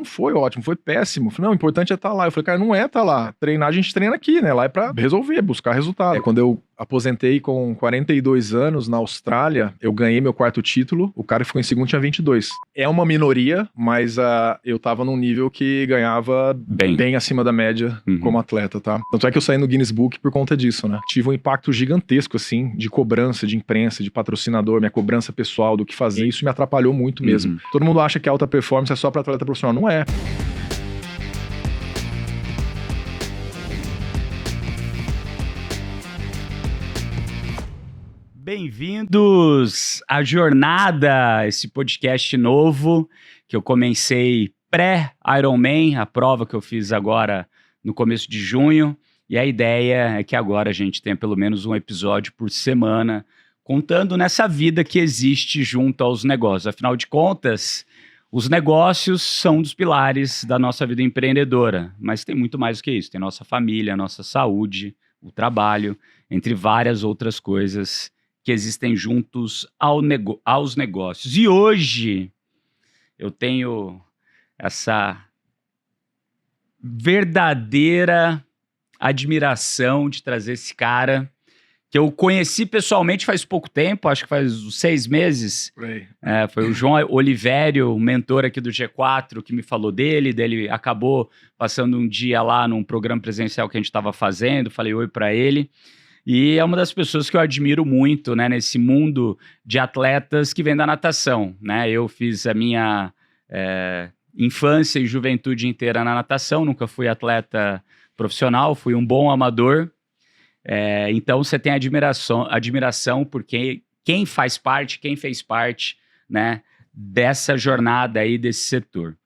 Não foi ótimo, foi péssimo. Eu falei, não, o importante é estar lá. Eu falei, cara, não é estar lá. Treinar, a gente treina aqui, né? Lá é pra resolver, buscar resultado. Quando eu aposentei com 42 anos na Austrália, eu ganhei meu 4º título. O cara que ficou em segundo tinha 22. É uma minoria, mas eu tava num nível que ganhava bem acima da média como atleta, tá? Tanto é que eu saí no Guinness Book por conta disso, né? Tive um impacto gigantesco, assim, de cobrança, de imprensa, de patrocinador, minha cobrança pessoal do que fazer. Isso me atrapalhou muito mesmo. Todo mundo acha que a alta performance é só pra atleta profissional. Não é. Bem-vindos à Jornada, esse podcast novo que eu comecei pré-Ironman, a prova que eu fiz agora no começo de junho. E a ideia é que agora a gente tenha pelo menos um episódio por semana, contando nessa vida que existe junto aos negócios. Afinal de contas, os negócios são um dos pilares da nossa vida empreendedora, mas tem muito mais do que isso. Tem nossa família, nossa saúde, o trabalho, entre várias outras coisas que existem juntos aos negócios. E hoje eu tenho essa verdadeira admiração de trazer esse cara que eu conheci pessoalmente faz pouco tempo, acho que faz uns 6 meses. Foi o João Olivério, mentor aqui do G4, que me falou dele. Ele acabou passando um dia lá num programa presencial que a gente estava fazendo, falei oi para ele. E é uma das pessoas que eu admiro muito, né, nesse mundo de atletas que vem da natação, né? Eu fiz a minha infância e juventude inteira na natação, nunca fui atleta profissional, fui um bom amador. Então você tem admiração por quem faz parte, quem fez parte, né, dessa jornada aí, desse setor.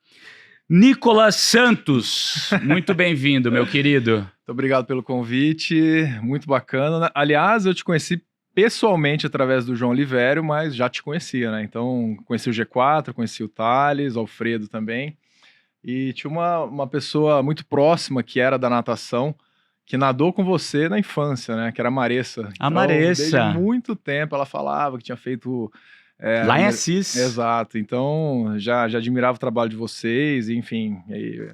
Nicolas Santos, muito bem-vindo, meu querido. Muito obrigado pelo convite, muito bacana. Aliás, eu te conheci pessoalmente através do João Olivério, mas já te conhecia, né? Então, conheci o G4, conheci o Thales, o Alfredo também. E tinha uma pessoa muito próxima que era da natação, que nadou com você na infância, né? Que era a Maressa. A Maressa. Desde muito tempo ela falava que tinha feito... lá em Assis. Exato. Então, já admirava o trabalho de vocês, enfim.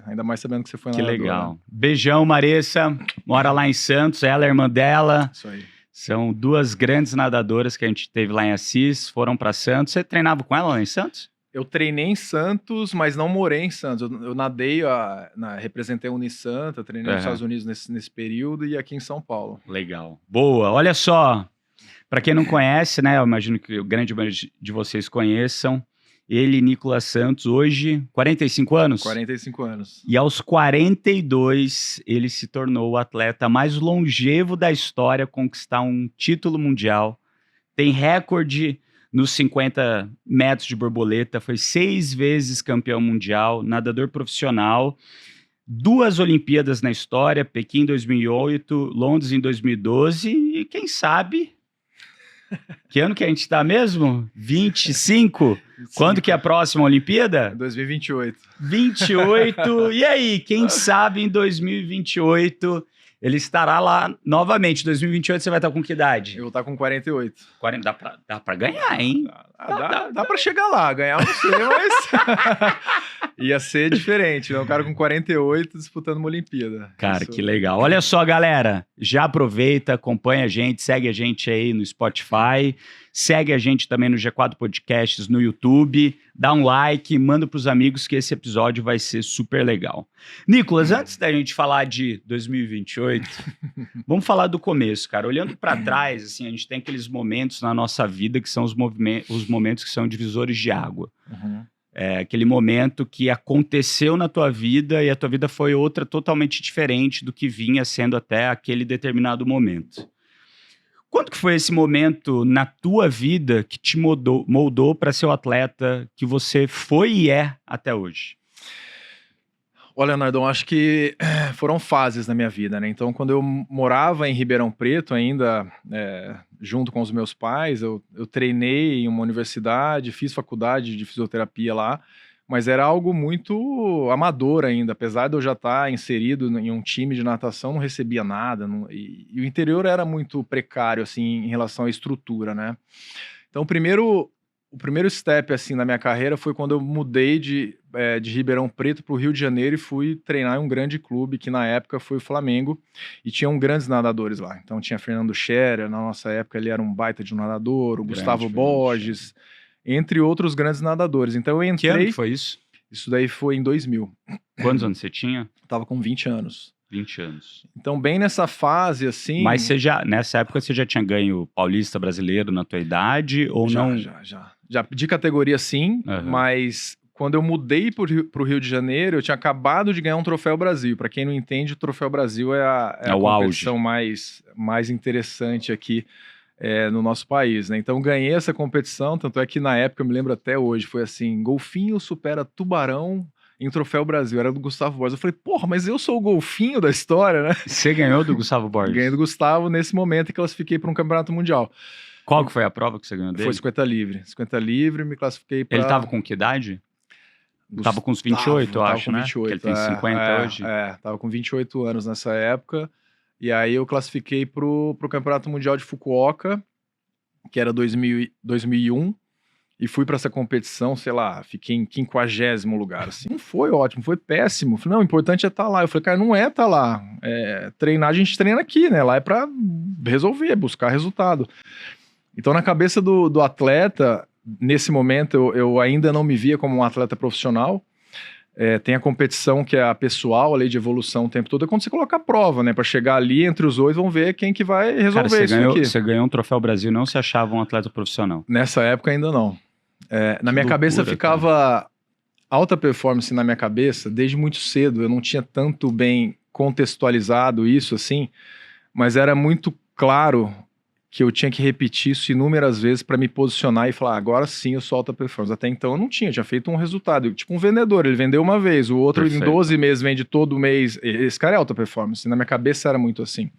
Ainda mais sabendo que você foi nadadora. Que legal. Beijão, Maressa. Mora lá em Santos, ela é a irmã dela. Isso aí. São 2 grandes nadadoras que a gente teve lá em Assis, foram para Santos. Você treinava com ela lá em Santos? Eu treinei em Santos, mas não morei em Santos. Eu nadei, representei a Unisanta, treinei nos Estados Unidos nesse período e aqui em São Paulo. Legal. Boa. Olha só, para quem não conhece, né, eu imagino que o grande maioria de vocês conheçam, ele, Nicolas Santos, hoje, 45 anos? 45 anos. E aos 42, ele se tornou o atleta mais longevo da história a conquistar um título mundial. Tem recorde nos 50 metros de borboleta, foi 6 vezes campeão mundial, nadador profissional, 2 Olimpíadas na história, Pequim em 2008, Londres em 2012 e quem sabe... Que ano que a gente está mesmo? 25? Quando que é a próxima Olimpíada? 2028. 28. E aí, quem sabe em 2028 ele estará lá novamente. 2028 você vai estar com que idade? Eu vou estar com 48. Dá pra ganhar, hein? Dá pra chegar lá. Ganhar eu não sei, mas... Ia ser diferente, né? Um cara com 48 disputando uma Olimpíada. Cara, que legal. Olha só, galera. Já aproveita, acompanha a gente, segue a gente aí no Spotify, segue a gente também no G4 Podcasts no YouTube, dá um like, manda pros amigos que esse episódio vai ser super legal. Nicolas, antes da gente falar de 2028, vamos falar do começo, cara. Olhando para trás, assim, a gente tem aqueles momentos na nossa vida que são os momentos que são divisores de água. Aquele momento que aconteceu na tua vida e a tua vida foi outra totalmente diferente do que vinha sendo até aquele determinado momento. Quando que foi esse momento na tua vida que te moldou para ser o atleta que você foi e é até hoje? Olha, Nardon, acho que foram fases na minha vida, né? Então, quando eu morava em Ribeirão Preto ainda, junto com os meus pais, eu treinei em uma universidade, fiz faculdade de fisioterapia lá, mas era algo muito amador ainda. Apesar de eu já estar inserido em um time de natação, não recebia nada. E o interior era muito precário, assim, em relação à estrutura, né? Então, primeiro O primeiro step, assim, na minha carreira foi quando eu mudei de Ribeirão Preto para o Rio de Janeiro e fui treinar em um grande clube, que na época foi o Flamengo, e tinham grandes nadadores lá. Então tinha Fernando Scherer, na nossa época ele era um baita de um nadador, o Gustavo Borges, entre outros grandes nadadores. Então eu entrei... Que ano que foi isso? Isso daí foi em 2000. Quantos anos você tinha? Eu tava com 20 anos. 20 anos. Então, bem nessa fase, assim... Mas nessa época, você já tinha ganho Paulista Brasileiro na tua idade, ou não? Já de categoria, sim, mas quando eu mudei pro Rio de Janeiro, eu tinha acabado de ganhar um Troféu Brasil. Para quem não entende, o Troféu Brasil é a competição mais interessante aqui no nosso país, né? Então, ganhei essa competição, tanto é que na época, eu me lembro até hoje, foi assim, golfinho supera tubarão em Troféu Brasil, era do Gustavo Borges. Eu falei, porra, mas eu sou o golfinho da história, né? Você ganhou do Gustavo Borges? Ganhei do Gustavo nesse momento e classifiquei para um campeonato mundial. Qual que foi a prova que você ganhou dele? Foi 50 livre. 50 livre, me classifiquei para... Ele tava com que idade? Tava com uns 28, eu acho, né? 28, que ele tem 50 hoje. Tava com 28 anos nessa época. E aí eu classifiquei pro Campeonato Mundial de Fukuoka, que era 2001. E fui para essa competição, sei lá, fiquei em 50º lugar, assim. Não foi ótimo, foi péssimo. Falei, não, o importante é estar lá. Eu falei, cara, não é estar lá. Treinar, a gente treina aqui, né? Lá é para resolver, buscar resultado. Então, na cabeça do atleta, nesse momento, eu ainda não me via como um atleta profissional. Tem a competição que é a pessoal, a lei de evolução o tempo todo, é quando você coloca a prova, né? Para chegar ali entre os 8, vamos ver quem que vai resolver isso aqui. Você ganhou um Troféu Brasil, não se achava um atleta profissional? Nessa época ainda não. Na minha cabeça ficava alta performance na minha cabeça desde muito cedo. Eu não tinha tanto bem contextualizado isso assim, mas era muito claro que eu tinha que repetir isso inúmeras vezes para me posicionar e falar, agora sim eu sou alta performance. Até então eu não tinha feito um resultado. Tipo um vendedor, ele vendeu uma vez, o outro em 12 meses vende todo mês. Esse cara é alta performance. Na minha cabeça era muito assim.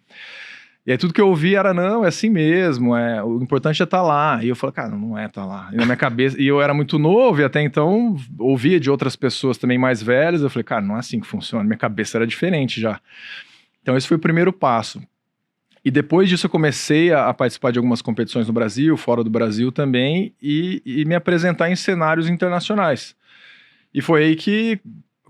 E aí tudo que eu ouvi era, não, é assim mesmo, o importante é estar lá. E eu falei, cara, não é estar lá. E na minha cabeça, e eu era muito novo, e até então ouvia de outras pessoas também mais velhas, eu falei, cara, não é assim que funciona. Minha cabeça era diferente já. Então esse foi o primeiro passo. E depois disso eu comecei a participar de algumas competições no Brasil, fora do Brasil também, e me apresentar em cenários internacionais. E foi aí que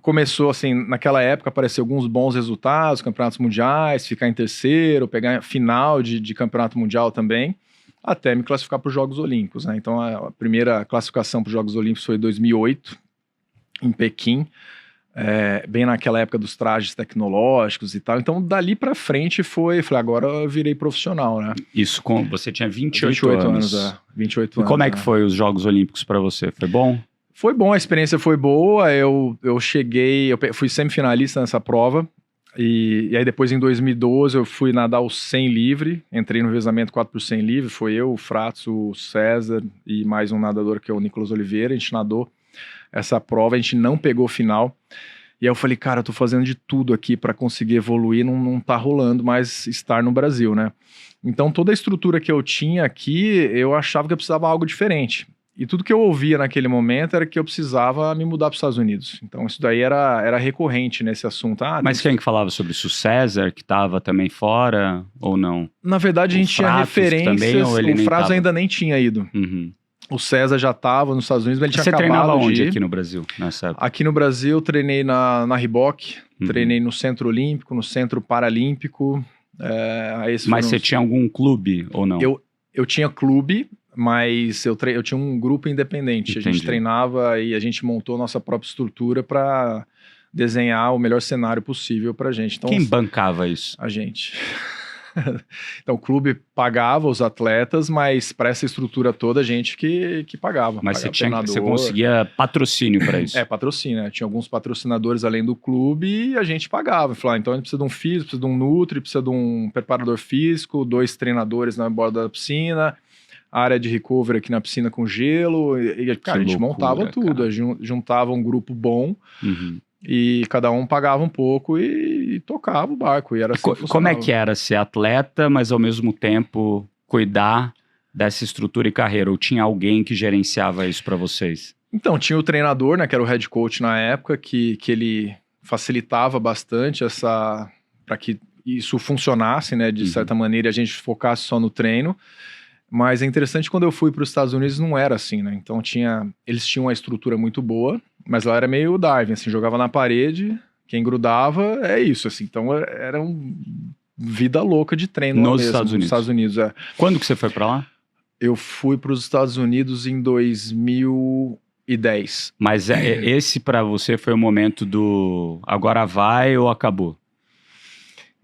começou, assim, naquela época aparecer alguns bons resultados, campeonatos mundiais, ficar em terceiro, pegar final de campeonato mundial também, até me classificar para os Jogos Olímpicos, né? Então a primeira classificação para os Jogos Olímpicos foi em 2008, em Pequim, bem naquela época dos trajes tecnológicos e tal. Então dali para frente falei, agora eu virei profissional, né? Isso você tinha 28 anos. 28 anos. E como é que foi os Jogos Olímpicos para você? Foi bom? Foi bom, a experiência foi boa, eu fui semifinalista nessa prova, e aí depois em 2012 eu fui nadar o 100 livre, entrei no revezamento 4 por 100 livre, foi eu, o Fratso, o César e mais um nadador que é o Nicolas Oliveira, a gente nadou essa prova, a gente não pegou final, e aí eu falei, cara, eu tô fazendo de tudo aqui para conseguir evoluir, não tá rolando mais estar no Brasil, né? Então toda a estrutura que eu tinha aqui, eu achava que eu precisava de algo diferente. E tudo que eu ouvia naquele momento era que eu precisava me mudar para os Estados Unidos. Então isso daí era recorrente nesse assunto. Mas quem que falava sobre isso? O César, que estava também fora, ou não? Na verdade, a gente tinha referências. Também, ou ele o Fratso ainda nem tinha ido. Uhum. O César já estava nos Estados Unidos, mas ele tinha acabado de ir. Você treinava onde aqui no Brasil, nessa época? Aqui no Brasil, treinei na Reebok, treinei no Centro Olímpico, no Centro Paralímpico. Mas você tinha algum clube ou não? Eu tinha clube, mas eu tinha um grupo independente. Entendi. A gente treinava e a gente montou nossa própria estrutura para desenhar o melhor cenário possível para a gente. Então, quem bancava isso? A gente. Então o clube pagava os atletas, mas para essa estrutura toda a gente que pagava. Mas você conseguia patrocínio para isso? Patrocínio, né? Tinha alguns patrocinadores além do clube e a gente pagava. Falava, então a gente precisa de um físico, precisa de um nutri, precisa de um preparador físico, 2 treinadores na borda da piscina, área de recovery aqui na piscina com gelo, e cara, a gente montava tudo, juntava um grupo bom, e cada um pagava um pouco e tocava o barco, e era assim. Como é que era ser atleta, mas ao mesmo tempo cuidar dessa estrutura e carreira? Ou tinha alguém que gerenciava isso para vocês? Então, tinha o treinador, né, que era o head coach na época, que ele facilitava bastante para que isso funcionasse, né, de certa maneira, a gente focasse só no treino. Mas é interessante, quando eu fui para os Estados Unidos não era assim, né? Então eles tinham uma estrutura muito boa, mas lá era meio Darwin, assim, jogava na parede, quem grudava é isso, assim. Então era vida louca de treino lá mesmo, Estados Unidos. Nos Estados Unidos, é. Quando que você foi para lá? Eu fui para os Estados Unidos em 2010. Mas esse para você foi o momento do agora vai ou acabou?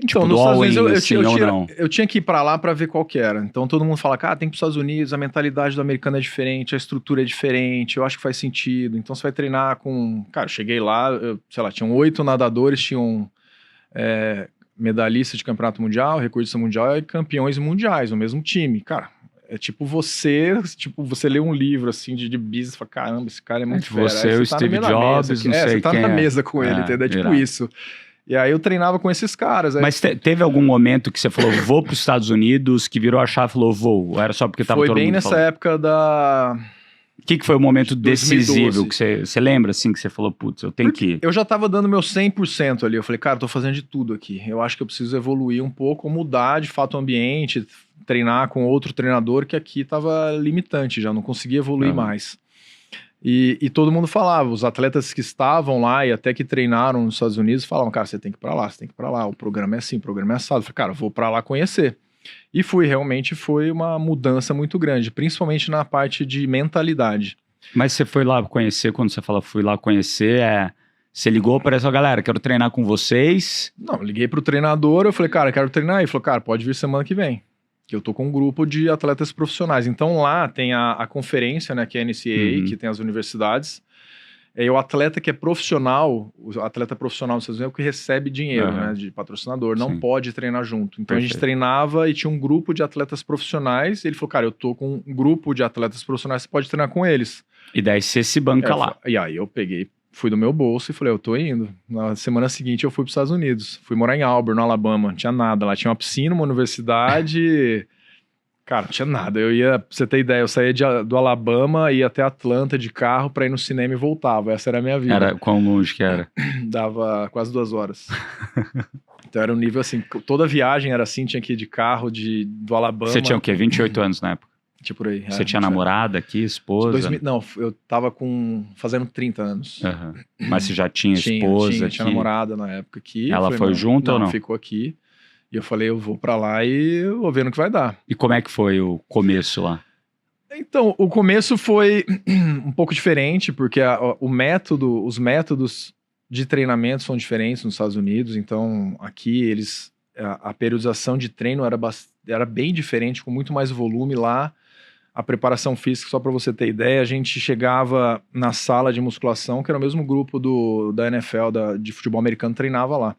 Então, tipo, nos Estados Unidos eu tinha que ir pra lá pra ver qual que era. Então todo mundo fala, cara, tem que ir pros Estados Unidos, a mentalidade do americano é diferente, a estrutura é diferente, eu acho que faz sentido. Então você vai treinar com... Cara, eu cheguei lá, sei lá, tinham 8 nadadores, tinham medalhista de campeonato mundial, recordista mundial e campeões mundiais no mesmo time. Cara, é tipo você lê um livro assim de business e fala, caramba, esse cara é muito fera. Você, o Steve Jobs, não sei você tá quem na mesa com ele, entendeu? É tipo isso. E aí eu treinava com esses caras. Aí... Mas teve algum momento que você falou, vou para os Estados Unidos, que virou a chave e falou, vou? Ou era só porque tava todo mundo Foi bem nessa época da... O que foi o momento decisivo que você lembra, assim, que você falou, putz, eu tenho que ir? Eu já tava dando meu 100% ali. Eu falei, cara, tô fazendo de tudo aqui. Eu acho que eu preciso evoluir um pouco, mudar de fato o ambiente, treinar com outro treinador, que aqui tava limitante já, não conseguia evoluir mais. E todo mundo falava, os atletas que estavam lá e até que treinaram nos Estados Unidos falavam, cara, você tem que ir pra lá, você tem que ir pra lá, o programa é assim, o programa é assado. Eu falei, cara, vou pra lá conhecer. E realmente foi uma mudança muito grande, principalmente na parte de mentalidade. Mas você foi lá conhecer, quando você fala fui lá conhecer, você ligou para essa galera, quero treinar com vocês? Não, eu liguei pro treinador, eu falei, cara, quero treinar. Ele falou, cara, pode vir semana que vem. Que eu tô com um grupo de atletas profissionais. Então lá tem a conferência, né, que é a NCAA, que tem as universidades. E o atleta que é profissional, o atleta profissional nos Estados Unidos é o que recebe dinheiro, né, de patrocinador, não pode treinar junto. Então a gente treinava e tinha um grupo de atletas profissionais. E ele falou, cara, eu tô com um grupo de atletas profissionais, você pode treinar com eles. E daí você se banca lá. E aí eu fui do meu bolso e falei, eu tô indo. Na semana seguinte eu fui para os Estados Unidos. Fui morar em Auburn, no Alabama. Não tinha nada. Lá tinha uma piscina, uma universidade. Cara, não tinha nada. Pra você ter ideia, eu saía do Alabama, ia até Atlanta de carro pra ir no cinema e voltava. Essa era a minha vida. Era quão longe que era? Dava quase 2 horas. Então era um nível assim, toda viagem era assim, tinha que ir de carro do Alabama. Você tinha o quê? 28 anos na época? Tipo por aí. Você tinha namorada aqui, esposa? Não, eu tava fazendo 30 anos. Mas você já tinha esposa aqui? Tinha namorada na época aqui. Ela foi junto ou não? Ficou aqui. E eu falei, eu vou pra lá e vou ver no que vai dar. E como é que foi o começo lá? Então, o começo foi um pouco diferente, porque os métodos de treinamento são diferentes nos Estados Unidos. Então, aqui a periodização de treino era bem diferente, com muito mais volume lá. A preparação física, só para você ter ideia, a gente chegava na sala de musculação, que era o mesmo grupo da NFL, de futebol americano, treinava lá.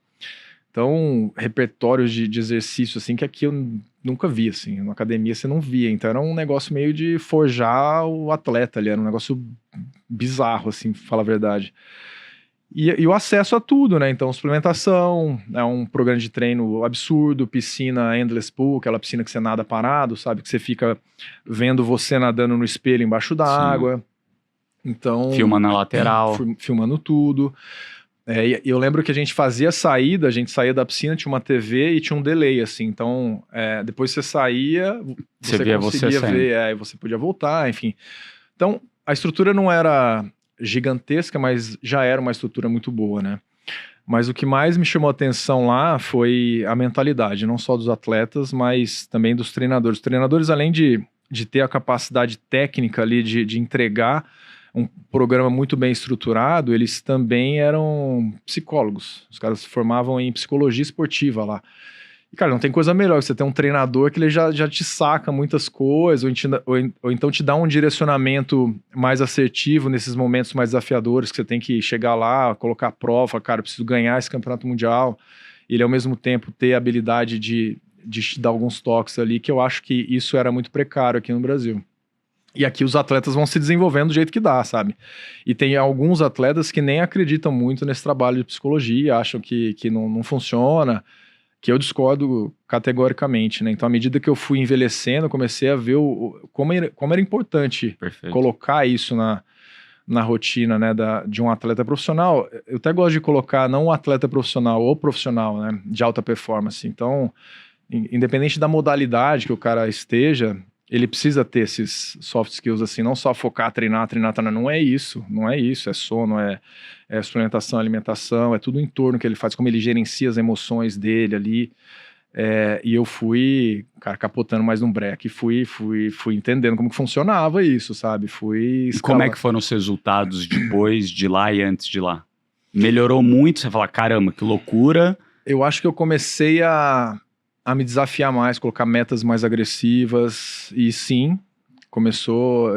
Então, repertórios de exercício, assim, que aqui eu nunca vi, assim. Na academia você não via. Então, era um negócio meio de forjar o atleta ali. Era um negócio bizarro, assim, pra falar a verdade. E o acesso a tudo, né? Então, suplementação, é um programa de treino absurdo, piscina endless pool, aquela piscina que você nada parado, sabe? Que você fica vendo você nadando no espelho embaixo da água. Então... Filma na lateral. Filmando tudo. E eu lembro que a gente fazia saída, a gente saía da piscina, tinha uma TV e tinha um delay, assim. Então, depois você saía, você conseguia ver, e você podia voltar, enfim. Então, a estrutura não era gigantesca, mas já era uma estrutura muito boa, né? Mas o que mais me chamou a atenção lá foi a mentalidade, não só dos atletas, mas também dos treinadores. Os treinadores, além de ter a capacidade técnica ali de entregar um programa muito bem estruturado, eles também eram psicólogos. Os caras se formavam em psicologia esportiva lá. E, cara, não tem coisa melhor. Você ter um treinador que ele já te saca muitas coisas, ou então te dá um direcionamento mais assertivo nesses momentos mais desafiadores, que você tem que chegar lá, colocar a prova, cara, eu preciso ganhar esse campeonato mundial. Ele, ao mesmo tempo, ter a habilidade de te dar alguns toques ali, que eu acho que isso era muito precário aqui no Brasil. E aqui os atletas vão se desenvolvendo do jeito que dá, sabe? E tem alguns atletas que nem acreditam muito nesse trabalho de psicologia, acham que não funciona, que eu discordo categoricamente, né? Então, à medida que eu fui envelhecendo, eu comecei a ver como era importante colocar isso na rotina, né, de um atleta profissional. Eu até gosto de colocar não um atleta profissional, ou profissional, né, de alta performance. Então, independente da modalidade que o cara esteja, ele precisa ter esses soft skills, assim, não só focar, treinar, não é isso, é sono, é suplementação, alimentação, é tudo o entorno que ele faz, como ele gerencia as emoções dele ali, e eu fui, cara, capotando mais um break, fui entendendo como que funcionava isso, sabe, E como é que foram os resultados depois de lá e antes de lá? Melhorou muito? Você fala, caramba, que loucura. Eu acho que eu comecei a me desafiar mais, colocar metas mais agressivas, e sim,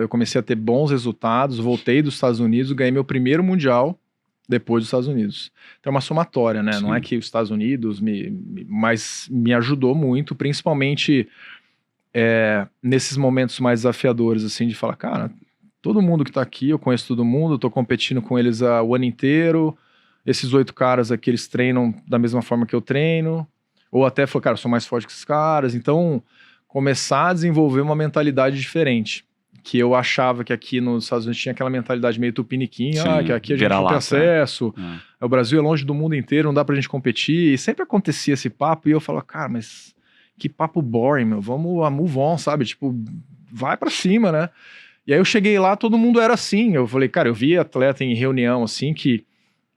eu comecei a ter bons resultados, voltei dos Estados Unidos, ganhei meu primeiro mundial depois dos Estados Unidos. Então é uma somatória, né? Sim. Não é que os Estados Unidos mas me ajudou muito, principalmente nesses momentos mais desafiadores, assim, de falar, cara, todo mundo que tá aqui, eu conheço todo mundo, eu tô competindo com eles o ano inteiro, esses 8 caras aqui, eles treinam da mesma forma que eu treino, ou até falar, cara, eu sou mais forte que esses caras, então começar a desenvolver uma mentalidade diferente, que eu achava que aqui nos Estados Unidos tinha aquela mentalidade meio tupiniquim, que aqui a gente não tem acesso, o Brasil é longe do mundo inteiro, não dá pra gente competir, e sempre acontecia esse papo, e eu falava, cara, mas que papo boring, meu, vamos a move on, sabe, tipo, vai pra cima, né? E aí eu cheguei lá, todo mundo era assim, eu falei, cara, eu vi atleta em reunião, assim, que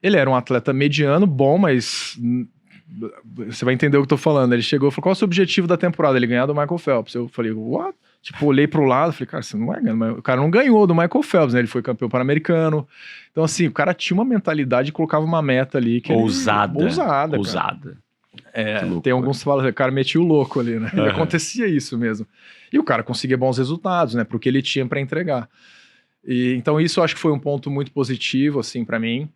ele era um atleta mediano, bom, mas você vai entender o que eu tô falando. Ele chegou e falou, qual é o seu objetivo da temporada? Ele ganhar do Michael Phelps. Eu falei, what? Tipo, olhei pro lado, falei, cara, você não vai ganhar. O cara não ganhou do Michael Phelps, né? Ele foi campeão pan-americano. Então, assim, o cara tinha uma mentalidade e colocava uma meta ali. Que ousada. Tem alguns que falam, o cara metia o louco ali, né? E acontecia isso mesmo. E o cara conseguia bons resultados, né? Pro que ele tinha para entregar. Então, isso eu acho que foi um ponto muito positivo, assim, para mim.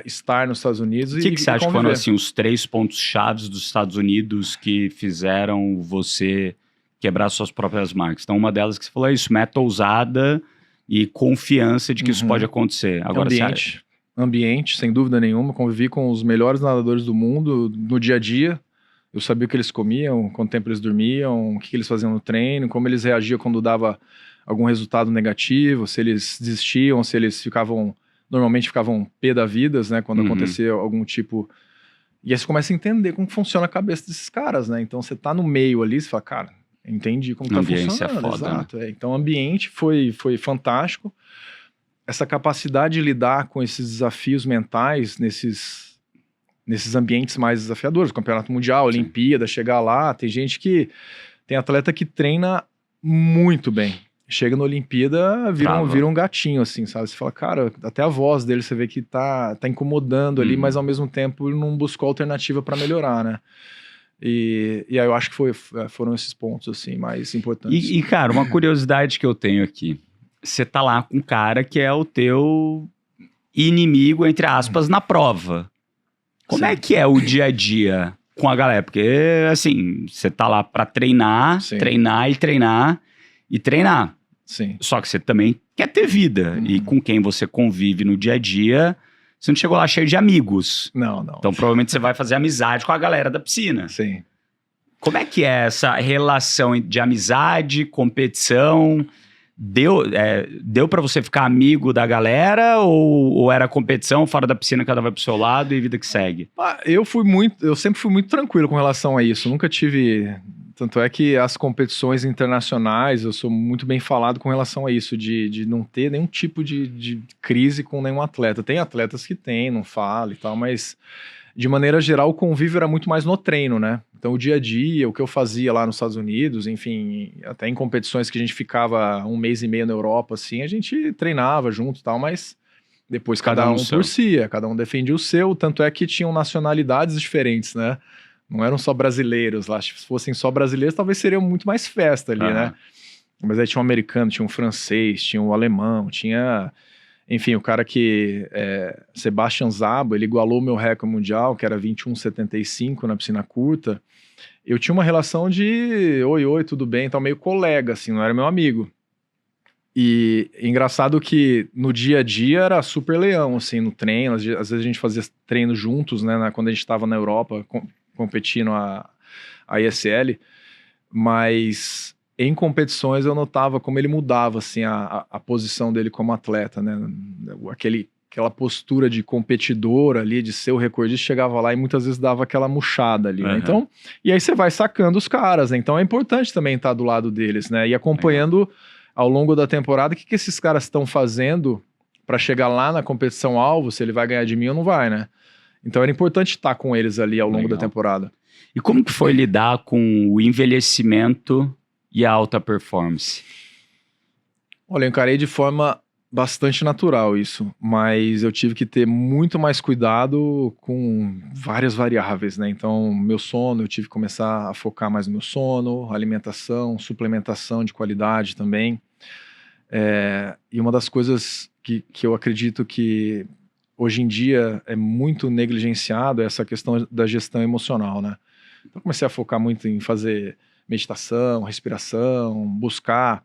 Estar nos Estados Unidos e que você acha que foram assim, os 3 pontos chaves dos Estados Unidos que fizeram você quebrar suas próprias marcas? Então, uma delas que você falou é isso, meta ousada e confiança de que isso pode acontecer. Agora, ambiente, sem dúvida nenhuma. Convivi com os melhores nadadores do mundo no dia a dia. Eu sabia o que eles comiam, quanto tempo eles dormiam, o que eles faziam no treino, como eles reagiam quando dava algum resultado negativo, se eles desistiam, se eles normalmente ficavam pé da vidas, né, quando acontecia algum tipo... E aí você começa a entender como funciona a cabeça desses caras, né? Então você tá no meio ali, você fala, cara, entendi como tá funcionando. Foda, exato. Né? Então o ambiente foi fantástico. Essa capacidade de lidar com esses desafios mentais nesses ambientes mais desafiadores, Campeonato Mundial, Olimpíada, chegar lá, tem atleta que treina muito bem. Chega na Olimpíada, vira um gatinho, assim, sabe? Você fala, cara, até a voz dele você vê que tá incomodando ali, mas ao mesmo tempo ele não buscou alternativa para melhorar, né? E aí eu acho que foram esses pontos, assim, mais importantes. E, cara, uma curiosidade que eu tenho aqui. Você tá lá com um cara que é o teu inimigo, entre aspas, na prova. Como é que é o dia a dia com a galera? Porque, assim, você tá lá pra treinar, treinar. Sim. Só que você também quer ter vida. E com quem você convive no dia a dia, você não chegou lá cheio de amigos. Não. Então provavelmente você vai fazer amizade com a galera da piscina. Sim. Como é que é essa relação de amizade, competição? Deu pra você ficar amigo da galera ou era competição, fora da piscina, cada vai pro seu lado e vida que segue? Eu sempre fui muito tranquilo com relação a isso. Nunca tive... Tanto é que as competições internacionais, eu sou muito bem falado com relação a isso, de não ter nenhum tipo de crise com nenhum atleta. Tem atletas que tem, não fala e tal, mas de maneira geral o convívio era muito mais no treino, né? Então o dia a dia, o que eu fazia lá nos Estados Unidos, enfim, até em competições que a gente ficava 1 mês e meio na Europa, assim, a gente treinava junto e tal, mas depois cada um por si, cada um defendia o seu, tanto é que tinham nacionalidades diferentes, né? Não eram só brasileiros lá. Se fossem só brasileiros, talvez seria muito mais festa ali, né? Mas aí tinha um americano, tinha um francês, tinha um alemão, tinha... Enfim, o cara que... Sebastian Szabo, ele igualou o meu recorde mundial, que era 21,75 na piscina curta. Eu tinha uma relação de... Oi, tudo bem? Então, meio colega, assim, não era meu amigo. E engraçado que no dia a dia era super leão, assim, no treino. Às vezes a gente fazia treino juntos, né? Quando a gente estava na Europa... competindo a ISL, mas em competições eu notava como ele mudava assim, a posição dele como atleta, né? aquela postura de competidor ali, de ser o recordista, chegava lá e muitas vezes dava aquela murchada ali, né? Então, e aí você vai sacando os caras, né? Então é importante também estar do lado deles, né? E acompanhando ao longo da temporada o que esses caras estão fazendo para chegar lá na competição alvo, se ele vai ganhar de mim ou não vai, né? Então era importante estar com eles ali ao longo da temporada. E como que foi lidar com o envelhecimento e a alta performance? Olha, eu encarei de forma bastante natural isso, mas eu tive que ter muito mais cuidado com várias variáveis, né? Então, meu sono, eu tive que começar a focar mais no meu sono, alimentação, suplementação de qualidade também. E uma das coisas que eu acredito que hoje em dia é muito negligenciado é essa questão da gestão emocional, né? Então, comecei a focar muito em fazer meditação, respiração, buscar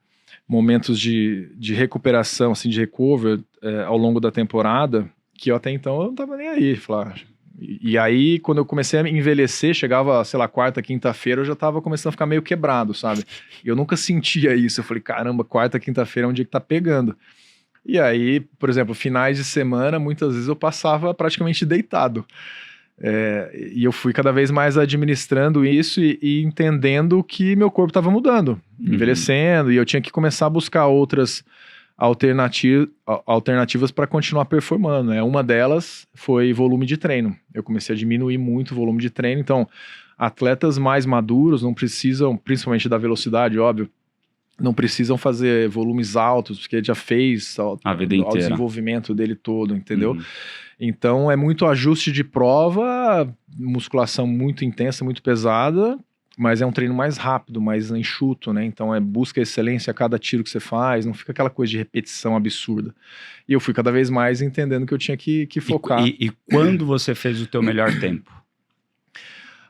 momentos de recuperação, assim, de recover ao longo da temporada, que eu até então eu não tava nem aí, falar. E aí, quando eu comecei a envelhecer, chegava, sei lá, quarta, quinta-feira, eu já tava começando a ficar meio quebrado, sabe? E eu nunca sentia isso. Eu falei, caramba, quarta, quinta-feira é um dia que tá pegando. E aí, por exemplo, finais de semana, muitas vezes eu passava praticamente deitado. E eu fui cada vez mais administrando isso e entendendo que meu corpo estava mudando, envelhecendo, e eu tinha que começar a buscar outras alternativas para continuar performando, né? Uma delas foi volume de treino. Eu comecei a diminuir muito o volume de treino, então atletas mais maduros não precisam, principalmente da velocidade, óbvio, não precisam fazer volumes altos, porque ele já fez a vida inteira, ao desenvolvimento dele todo, entendeu? Então é muito ajuste de prova, musculação muito intensa, muito pesada, mas é um treino mais rápido, mais enxuto, né? Então busca excelência a cada tiro que você faz, não fica aquela coisa de repetição absurda. E eu fui cada vez mais entendendo que eu tinha que focar. E quando você fez o teu melhor tempo?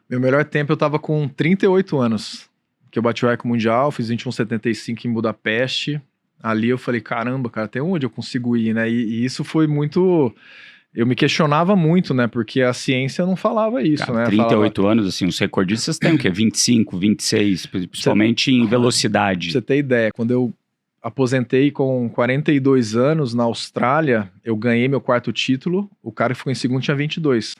Meu melhor tempo eu tava com 38 anos, que eu bati o recorde mundial, fiz 21,75 em Budapeste. Ali eu falei, caramba, cara, até onde eu consigo ir, né? E isso foi muito... Eu me questionava muito, né? Porque a ciência não falava isso, cara, né? 38 anos, assim, os recordistas têm o quê? 25, 26, principalmente em velocidade. Pra você ter ideia, quando eu aposentei com 42 anos na Austrália, eu ganhei meu quarto título, o cara que ficou em segundo tinha 22.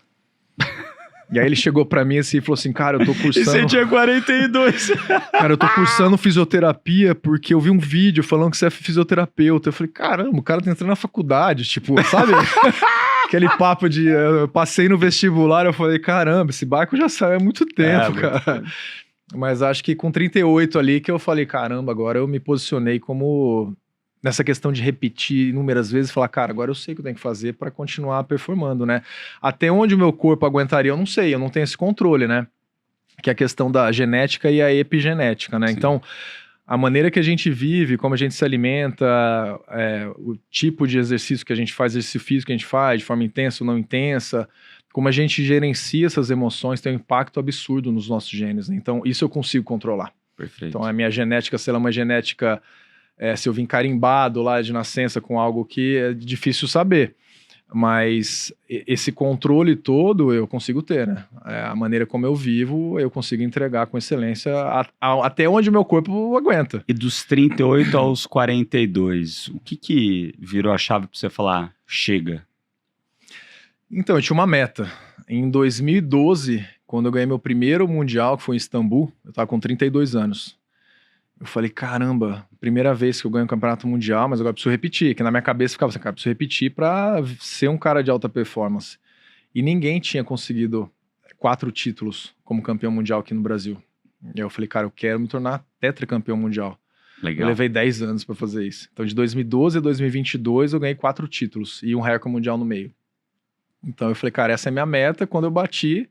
E aí ele chegou pra mim assim e falou assim, cara, eu tô cursando... E você tinha 42. Cara, eu tô cursando fisioterapia porque eu vi um vídeo falando que você é fisioterapeuta. Eu falei, caramba, o cara tá entrando na faculdade, tipo, sabe? Aquele papo de... Eu passei no vestibular, eu falei, caramba, esse barco já saiu há muito tempo, cara. Mas acho que com 38 ali que eu falei, caramba, agora eu me posicionei como... Nessa questão de repetir inúmeras vezes, falar, cara, agora eu sei o que eu tenho que fazer para continuar performando, né? Até onde o meu corpo aguentaria, eu não sei, eu não tenho esse controle, né? Que é a questão da genética e a epigenética, né? Sim. Então, a maneira que a gente vive, como a gente se alimenta, o tipo de exercício que a gente faz, exercício físico que a gente faz, de forma intensa ou não intensa, como a gente gerencia essas emoções, tem um impacto absurdo nos nossos genes, né? Então, isso eu consigo controlar. Perfeito. Então, a minha genética, se ela é uma genética... se eu vim carimbado lá de nascença com algo que é difícil saber. Mas esse controle todo eu consigo ter, né? A maneira como eu vivo, eu consigo entregar com excelência até onde o meu corpo aguenta. E dos 38 aos 42, o que virou a chave para você falar, chega? Então, eu tinha uma meta. Em 2012, quando eu ganhei meu primeiro mundial, que foi em Istambul, eu estava com 32 anos. Eu falei, caramba, primeira vez que eu ganho um campeonato mundial, mas agora preciso repetir. Que na minha cabeça ficava assim, cara, preciso repetir para ser um cara de alta performance. E ninguém tinha conseguido 4 títulos como campeão mundial aqui no Brasil. E aí eu falei, cara, eu quero me tornar tetracampeão mundial. Legal. Eu levei 10 anos para fazer isso. Então de 2012 a 2022 eu ganhei 4 títulos e um recorde mundial no meio. Então eu falei, cara, essa é a minha meta. Quando eu bati,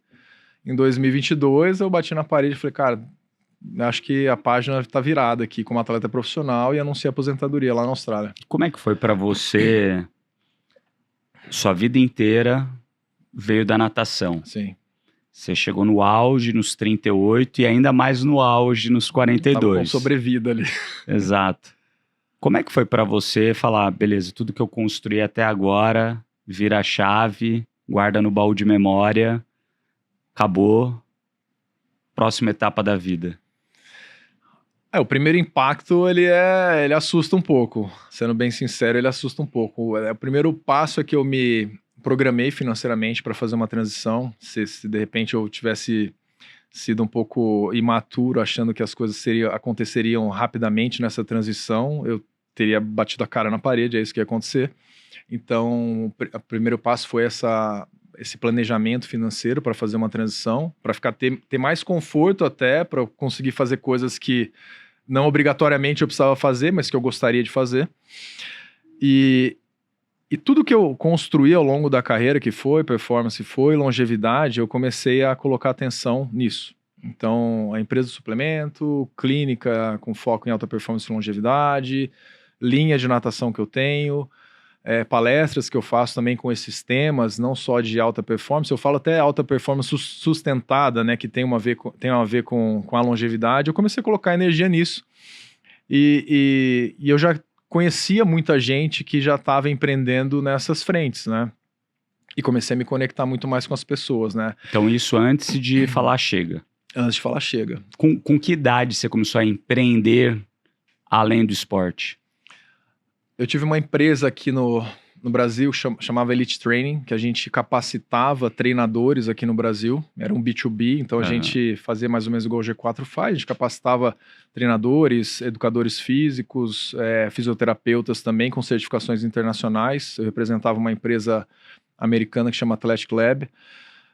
em 2022, eu bati na parede e falei, cara... Acho que a página está virada aqui como atleta profissional e anunciei a aposentadoria lá na Austrália. Como é que foi para você? Sua vida inteira veio da natação. Sim. Você chegou no auge nos 38 e ainda mais no auge nos 42. Tava com sobrevida ali. Exato. Como é que foi para você falar, beleza, tudo que eu construí até agora, vira a chave, guarda no baú de memória, acabou, próxima etapa da vida? O primeiro impacto, ele assusta um pouco. Sendo bem sincero, ele assusta um pouco. O primeiro passo é que eu me programei financeiramente para fazer uma transição. Se de repente eu tivesse sido um pouco imaturo, achando que as coisas aconteceriam rapidamente nessa transição, eu teria batido a cara na parede, é isso que ia acontecer. Então, o primeiro passo foi esse planejamento financeiro para fazer uma transição, para ter mais conforto até, para conseguir fazer coisas que não obrigatoriamente eu precisava fazer, mas que eu gostaria de fazer. E tudo que eu construí ao longo da carreira, que foi performance, foi longevidade, eu comecei a colocar atenção nisso. Então, a empresa de suplemento, clínica com foco em alta performance e longevidade, linha de natação que eu tenho, palestras que eu faço também com esses temas, não só de alta performance, eu falo até alta performance sustentada, né, que tem a ver com a longevidade. Eu comecei a colocar energia nisso e eu já conhecia muita gente que já estava empreendendo nessas frentes, né, e comecei a me conectar muito mais com as pessoas, né. Então isso antes de falar chega. Antes de falar chega. Com que idade você começou a empreender além do esporte? Eu tive uma empresa aqui no Brasil, chamava Elite Training, que a gente capacitava treinadores aqui no Brasil. Era um B2B, então a gente fazia mais ou menos igual o G4 faz. A gente capacitava treinadores, educadores físicos, fisioterapeutas também, com certificações internacionais. Eu representava uma empresa americana que chama Athletic Lab.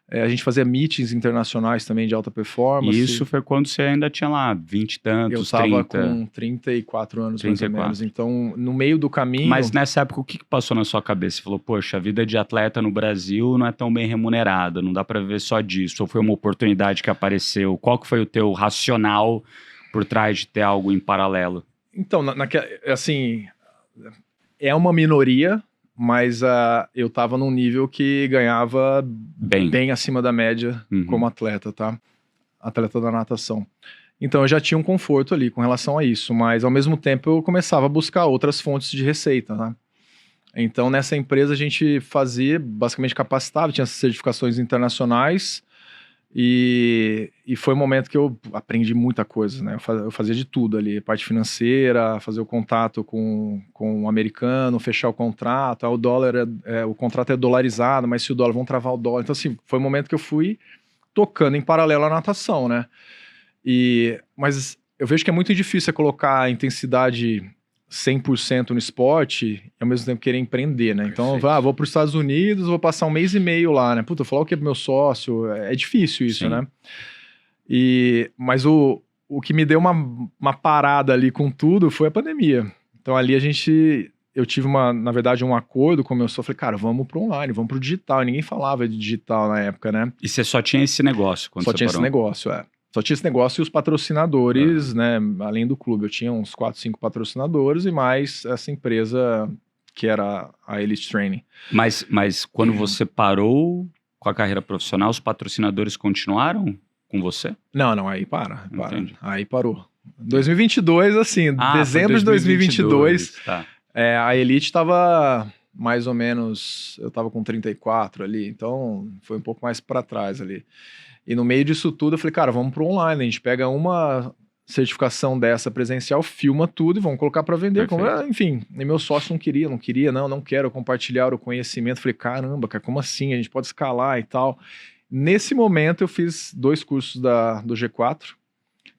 A gente fazia meetings internacionais também de alta performance. E isso foi quando você ainda tinha lá 20 e tantos, 30? Eu estava com 34 anos, 34. Mais ou menos. Então, no meio do caminho... Mas nessa época, o que passou na sua cabeça? Você falou, poxa, a vida de atleta no Brasil não é tão bem remunerada, não dá para viver só disso. Ou foi uma oportunidade que apareceu? Qual que foi o teu racional por trás de ter algo em paralelo? Então, assim, é uma minoria... Mas eu tava num nível que ganhava bem acima da média como atleta, tá? Atleta da natação. Então eu já tinha um conforto ali com relação a isso, mas ao mesmo tempo eu começava a buscar outras fontes de receita, né? Então nessa empresa a gente fazia, basicamente capacitava, tinha certificações internacionais e foi um momento que eu aprendi muita coisa, né? Eu fazia de tudo ali, parte financeira, fazer o contato com o americano, fechar o contrato, o dólar, o contrato é dolarizado, mas se o dólar, vão travar o dólar. Então assim, foi um momento que eu fui tocando em paralelo à natação, né? Mas eu vejo que é muito difícil colocar a intensidade 100% no esporte e ao mesmo tempo querer empreender, né? Então, vou para os Estados Unidos, vou passar 1 mês e meio lá, né? Puta, eu falar o que pro meu sócio? É difícil isso, né? Mas o que me deu uma parada ali com tudo foi a pandemia. Então ali eu tive na verdade um acordo com o meu sócio, falei, cara, vamos pro online, vamos pro digital. E ninguém falava de digital na época, né? E você só tinha esse negócio quando você parou? Só tinha esse negócio, Só tinha esse negócio e os patrocinadores, né, além do clube. Eu tinha uns 4, 5 patrocinadores e mais essa empresa que era a Elite Training. Mas quando você parou com a carreira profissional, os patrocinadores continuaram com você? Não, aí para. Aí parou. 2022, assim, dezembro de 2022, tá. A Elite estava mais ou menos, eu estava com 34 ali, então foi um pouco mais para trás ali. E no meio disso tudo eu falei, cara, vamos pro online, a gente pega uma certificação dessa presencial, filma tudo e vamos colocar para vender. Enfim, e meu sócio não queria, não quero compartilhar o conhecimento. Falei, caramba, cara, como assim? A gente pode escalar e tal. Nesse momento eu fiz 2 cursos do G4,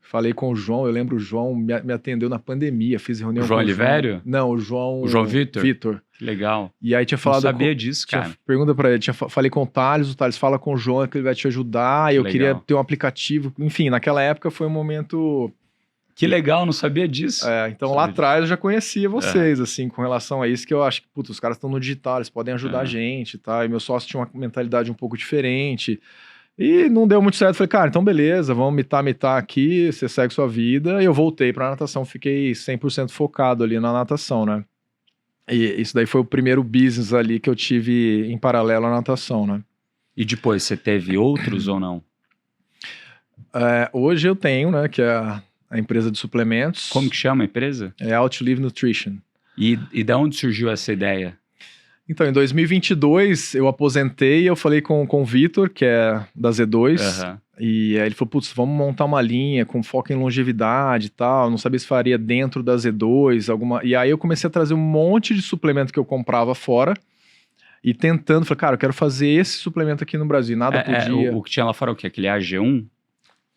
falei com o João, eu lembro o João me atendeu na pandemia, fiz reunião com o João Olivério? Não, o João Vitor. Que legal. E aí tinha falado... Não sabia disso, cara. Pergunta pra ele, falei com o Thales fala com o João que ele vai te ajudar, eu queria ter um aplicativo, enfim, naquela época foi um momento... Que legal, não sabia disso. Então lá atrás eu já conhecia vocês, assim, com relação a isso, que eu acho que, os caras estão no digital, eles podem ajudar a gente, tá? E meu sócio tinha uma mentalidade um pouco diferente, e não deu muito certo. Falei, cara, então beleza, vamos mitar aqui, você segue sua vida. E eu voltei pra natação, fiquei 100% focado ali na natação, né? E isso daí foi o primeiro business ali que eu tive em paralelo à natação, né? E depois, você teve outros ou não? Hoje eu tenho, né, que é a empresa de suplementos. Como que chama a empresa? É Outlive Nutrition. E de onde surgiu essa ideia? Então, em 2022, eu aposentei, eu falei com o Vitor, que é da Z2, e aí ele falou, putz, vamos montar uma linha com foco em longevidade e tal, não sabia se faria dentro da Z2, e aí eu comecei a trazer um monte de suplemento que eu comprava fora, e tentando, falei, cara, eu quero fazer esse suplemento aqui no Brasil, nada podia. O que tinha lá fora o quê? Aquele AG1?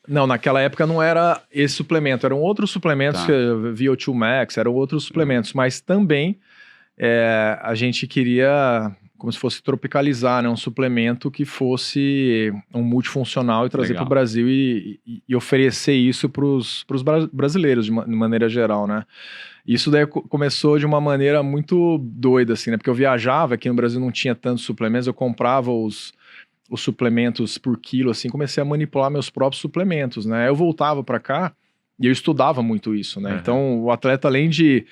Não, naquela época não era esse suplemento, eram outros suplementos, que VO2 Max, eram outros suplementos, mas também a gente queria, como se fosse tropicalizar, né, um suplemento que fosse um multifuncional e trazer para o Brasil e oferecer isso para os brasileiros de maneira geral, né? Isso daí começou de uma maneira muito doida, assim, né? Porque eu viajava, aqui no Brasil não tinha tantos suplementos, eu comprava os suplementos por quilo, assim, comecei a manipular meus próprios suplementos, né? Eu voltava para cá e eu estudava muito isso, né? Então, o atleta, além de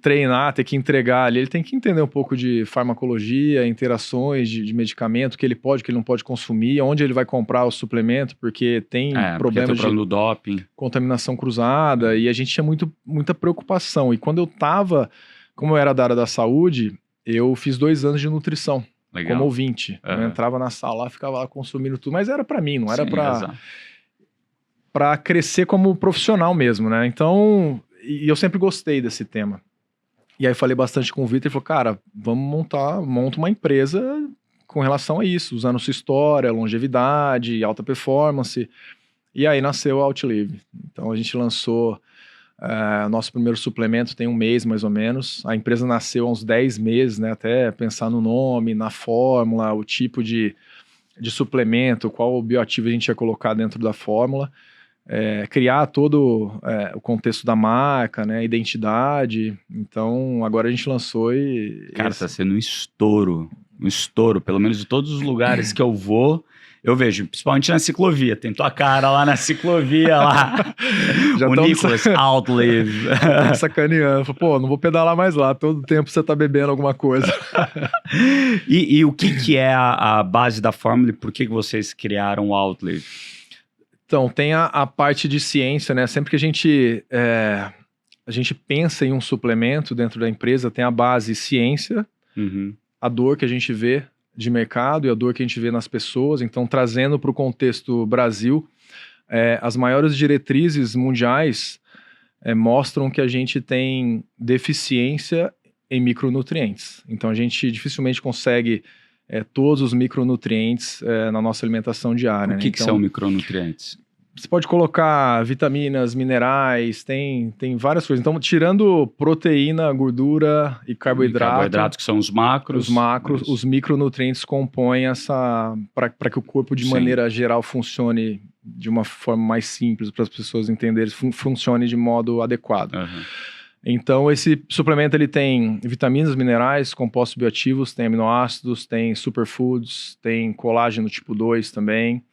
treinar, ter que entregar ali, ele tem que entender um pouco de farmacologia, interações de medicamento, que ele pode, que ele não pode consumir, onde ele vai comprar o suplemento, porque tem problemas de doping, contaminação cruzada, e a gente tinha muita preocupação. E quando eu tava, como eu era da área da saúde, eu fiz 2 anos de nutrição. Legal. Como ouvinte. Eu entrava na sala, ficava lá consumindo tudo, mas era para mim, não era para crescer como profissional mesmo, né? Então, e eu sempre gostei desse tema. E aí falei bastante com o Vitor, ele falou, cara, monta uma empresa com relação a isso, usando sua história, longevidade, alta performance. E aí nasceu a Outlive. Então a gente lançou nosso primeiro suplemento tem 1 mês, mais ou menos. A empresa nasceu há uns 10 meses, né? Até pensar no nome, na fórmula, o tipo de suplemento, qual o bioativo a gente ia colocar dentro da fórmula. Criar todo o contexto da marca, né? Identidade. Então, agora a gente lançou e... Cara, tá sendo um estouro, pelo menos de todos os lugares que eu vou, eu vejo, principalmente na ciclovia, tem tua cara lá na ciclovia, lá, já o Nicholas Outlive. Sacaneando, pô, não vou pedalar mais lá, todo tempo você tá bebendo alguma coisa. E o que é a base da fórmula e por que vocês criaram o Outlive? Então, tem a parte de ciência, né? Sempre que a gente pensa em um suplemento dentro da empresa, tem a base ciência, a dor que a gente vê de mercado e a dor que a gente vê nas pessoas. Então, trazendo para o contexto Brasil, as maiores diretrizes mundiais mostram que a gente tem deficiência em micronutrientes. Então, a gente dificilmente consegue todos os micronutrientes na nossa alimentação diária. O que são micronutrientes? Você pode colocar vitaminas, minerais, tem várias coisas. Então, tirando proteína, gordura e carboidrato. Carboidratos que são os macros. Os micronutrientes compõem para que o corpo, de maneira geral, funcione de uma forma mais simples, para as pessoas entenderem, funcione de modo adequado. Então, esse suplemento ele tem vitaminas, minerais, compostos bioativos, tem aminoácidos, tem superfoods, tem colágeno tipo 2 também.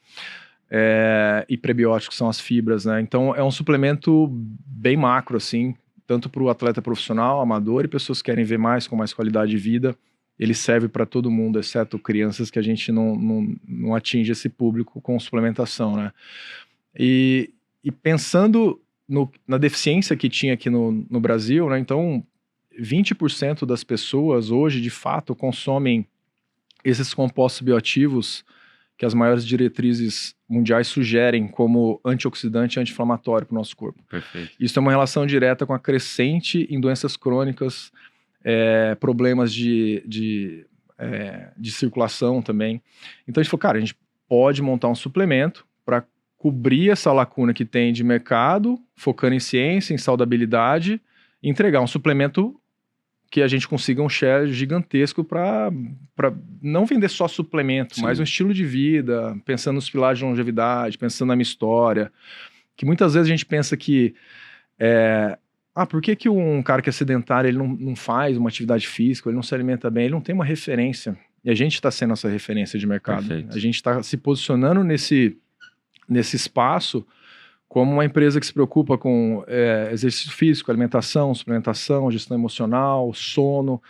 E prebióticos, são as fibras, né? Então é um suplemento bem macro, assim, tanto para o atleta profissional, amador e pessoas que querem ver mais, com mais qualidade de vida. Ele serve para todo mundo, exceto crianças, que a gente não atinge esse público com suplementação, né? E pensando na deficiência que tinha aqui no Brasil, né? Então 20% das pessoas hoje, de fato, consomem esses compostos bioativos que as maiores diretrizes mundiais sugerem como antioxidante e anti-inflamatório para o nosso corpo. Perfeito. Isso tem uma relação direta com a crescente em doenças crônicas, problemas de circulação também. Então a gente falou, cara, a gente pode montar um suplemento para cobrir essa lacuna que tem de mercado, focando em ciência, em saudabilidade, e entregar um suplemento que a gente consiga um share gigantesco para não vender só suplemento, Sim. mas um estilo de vida, pensando nos pilares de longevidade, pensando na minha história, que muitas vezes a gente pensa que por que um cara que é sedentário ele não faz uma atividade física, ele não se alimenta bem, ele não tem uma referência, e a gente está sendo essa referência de mercado. Perfeito. A gente está se posicionando nesse espaço como uma empresa que se preocupa com exercício físico, alimentação, suplementação, gestão emocional, sono,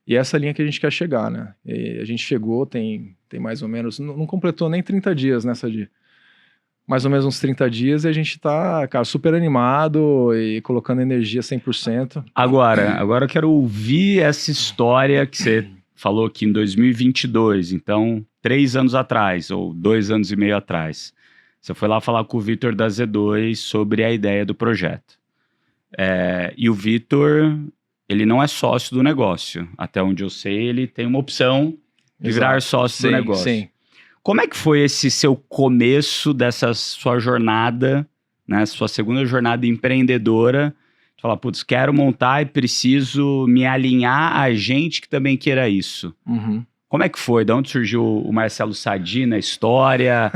e essa linha que a gente quer chegar, né? E a gente chegou, tem mais ou menos, não completou nem 30 dias nessa de mais ou menos uns 30 dias, e a gente tá, cara, super animado e colocando energia 100%. Agora eu quero ouvir essa história que você falou que em 2022, então 3 anos atrás, ou 2 anos e meio atrás, você foi lá falar com o Vitor da Z2 sobre a ideia do projeto. E o Vitor, ele não é sócio do negócio. Até onde eu sei, ele tem uma opção de virar sócio do negócio. Sim. Como é que foi esse seu começo dessa sua jornada, né, sua segunda jornada empreendedora? Falar, putz, quero montar e preciso me alinhar a gente que também queira isso. Uhum. Como é que foi? De onde surgiu o Marcelo Sadi na história?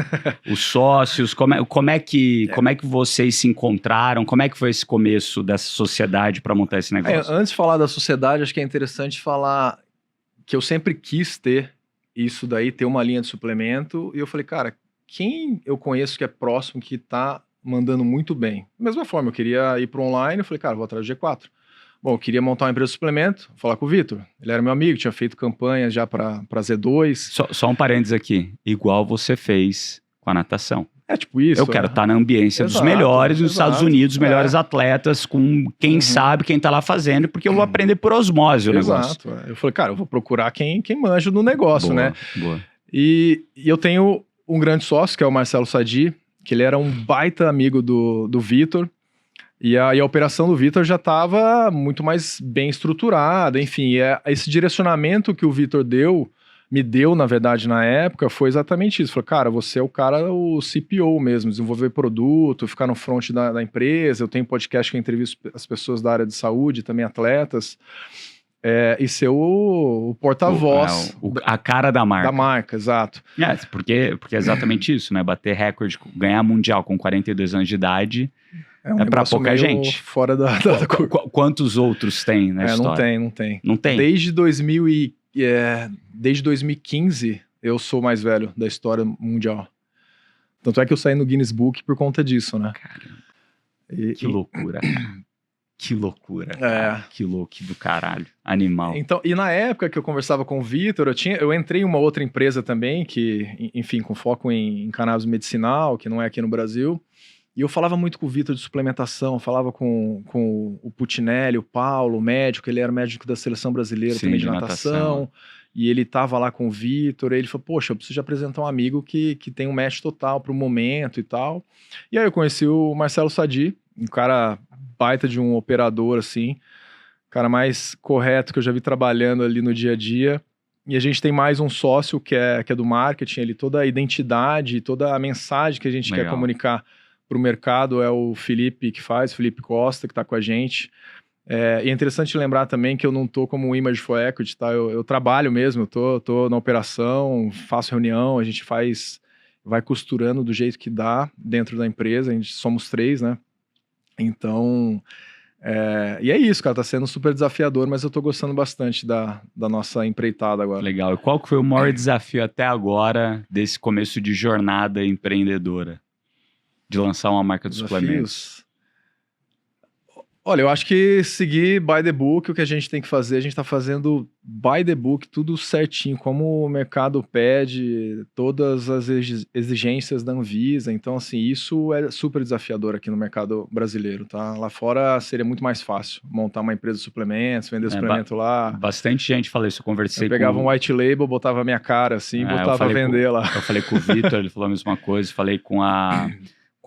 Os sócios? Como é que vocês se encontraram? Como é que foi esse começo dessa sociedade para montar esse negócio? Antes de falar da sociedade, acho que é interessante falar que eu sempre quis ter isso daí, ter uma linha de suplemento. E eu falei, cara, quem eu conheço que é próximo, que tá mandando muito bem? Da mesma forma, eu queria ir para online, eu falei, cara, vou atrás do G4. Bom, eu queria montar uma empresa de suplemento, falar com o Vitor. Ele era meu amigo, tinha feito campanha já para Z2. Só um parênteses aqui. Igual você fez com a natação. É tipo isso. Eu quero estar na ambiência dos melhores nos Estados Unidos, os melhores atletas, com quem sabe, quem tá lá fazendo, porque eu vou aprender por osmose o negócio. Exato. Eu falei, cara, eu vou procurar quem manja no negócio, boa, né? Boa. E eu tenho um grande sócio, que é o Marcelo Sadi, que ele era um baita amigo do Vitor. E a operação do Vitor já estava muito mais bem estruturada, enfim, esse direcionamento que o Vitor me deu, na verdade, na época, foi exatamente isso. Falou, cara, você é o cara, o CPO mesmo, desenvolver produto, ficar no front da empresa, eu tenho podcast que eu entrevisto as pessoas da área de saúde, também atletas, e ser o porta-voz. A cara da marca. Da marca, exato. Porque é exatamente isso, né? Bater recorde, ganhar mundial com 42 anos de idade... É para pouca gente. Fora da Quantos outros tem na história? Não tem. Não tem? Desde 2015, eu sou o mais velho da história mundial. Tanto é que eu saí no Guinness Book por conta disso, né? Caramba. Que loucura, cara. Que loucura. Que louco do caralho. Animal. Então, e na época que eu conversava com o Vitor, eu entrei em uma outra empresa também, que, enfim, com foco em cannabis medicinal, que não é aqui no Brasil. E eu falava muito com o Vitor de suplementação, falava com o Putinelli, o Paulo, o médico, ele era médico da seleção brasileira também de natação. E ele tava lá com o Vitor, e ele falou, poxa, eu preciso de apresentar um amigo que tem um match total pro momento e tal. E aí eu conheci o Marcelo Sadi, um cara baita de um operador, assim, cara mais correto que eu já vi trabalhando ali no dia a dia. E a gente tem mais um sócio que é do marketing, ele toda a identidade, toda a mensagem que a gente quer comunicar para o mercado é o Felipe Felipe Costa, que está com a gente. E é interessante lembrar também que eu não estou como Image for Equity, tá? Eu trabalho mesmo, eu tô na operação, faço reunião, a gente vai costurando do jeito que dá dentro da empresa, somos 3, né? Então, e é isso, cara, tá sendo super desafiador, mas eu tô gostando bastante da nossa empreitada agora. Legal, e qual que foi o maior desafio até agora desse começo de jornada empreendedora? De lançar uma marca de suplementos? Olha, eu acho que seguir by the book, o que a gente tem que fazer, a gente está fazendo by the book, tudo certinho, como o mercado pede, todas as exigências da Anvisa. Então, assim, isso é super desafiador aqui no mercado brasileiro, tá? Lá fora seria muito mais fácil montar uma empresa de suplementos, vender suplemento lá. Bastante gente falou isso, eu conversei pegava um white label, botava a minha cara assim, botava a vender lá. Eu falei com o Vitor, ele falou a mesma coisa, falei com a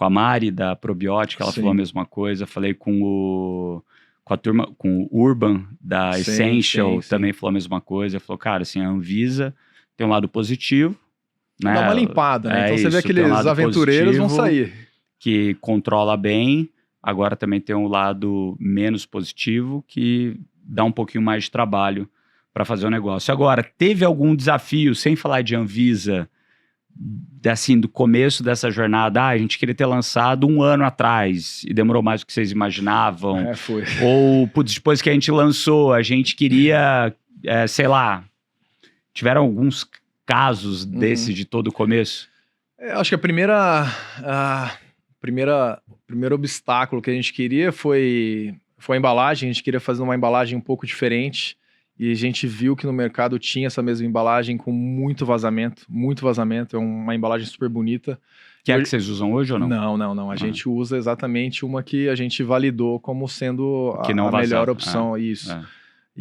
Mari da Probiótica, ela falou a mesma coisa. Falei com a turma, com o Urban da Essential, também falou a mesma coisa. Falou, cara, assim, a Anvisa tem um lado positivo, né? Dá uma limpada, né? Então você vê aqueles aventureiros vão sair. Que controla bem. Agora também tem um lado menos positivo, que dá um pouquinho mais de trabalho para fazer o negócio. Agora, teve algum desafio, sem falar de Anvisa, assim, do começo dessa jornada, a gente queria ter lançado 1 ano atrás e demorou mais do que vocês imaginavam? Foi. Ou, putz, depois que a gente lançou, a gente queria, sei lá, tiveram alguns casos desse de todo o começo? Acho que o primeiro obstáculo que a gente queria foi a embalagem. A gente queria fazer uma embalagem um pouco diferente. E a gente viu que no mercado tinha essa mesma embalagem com muito vazamento. É uma embalagem super bonita. Que é que vocês usam hoje ou não? Não. A gente usa exatamente uma que a gente validou como sendo a melhor opção. Isso.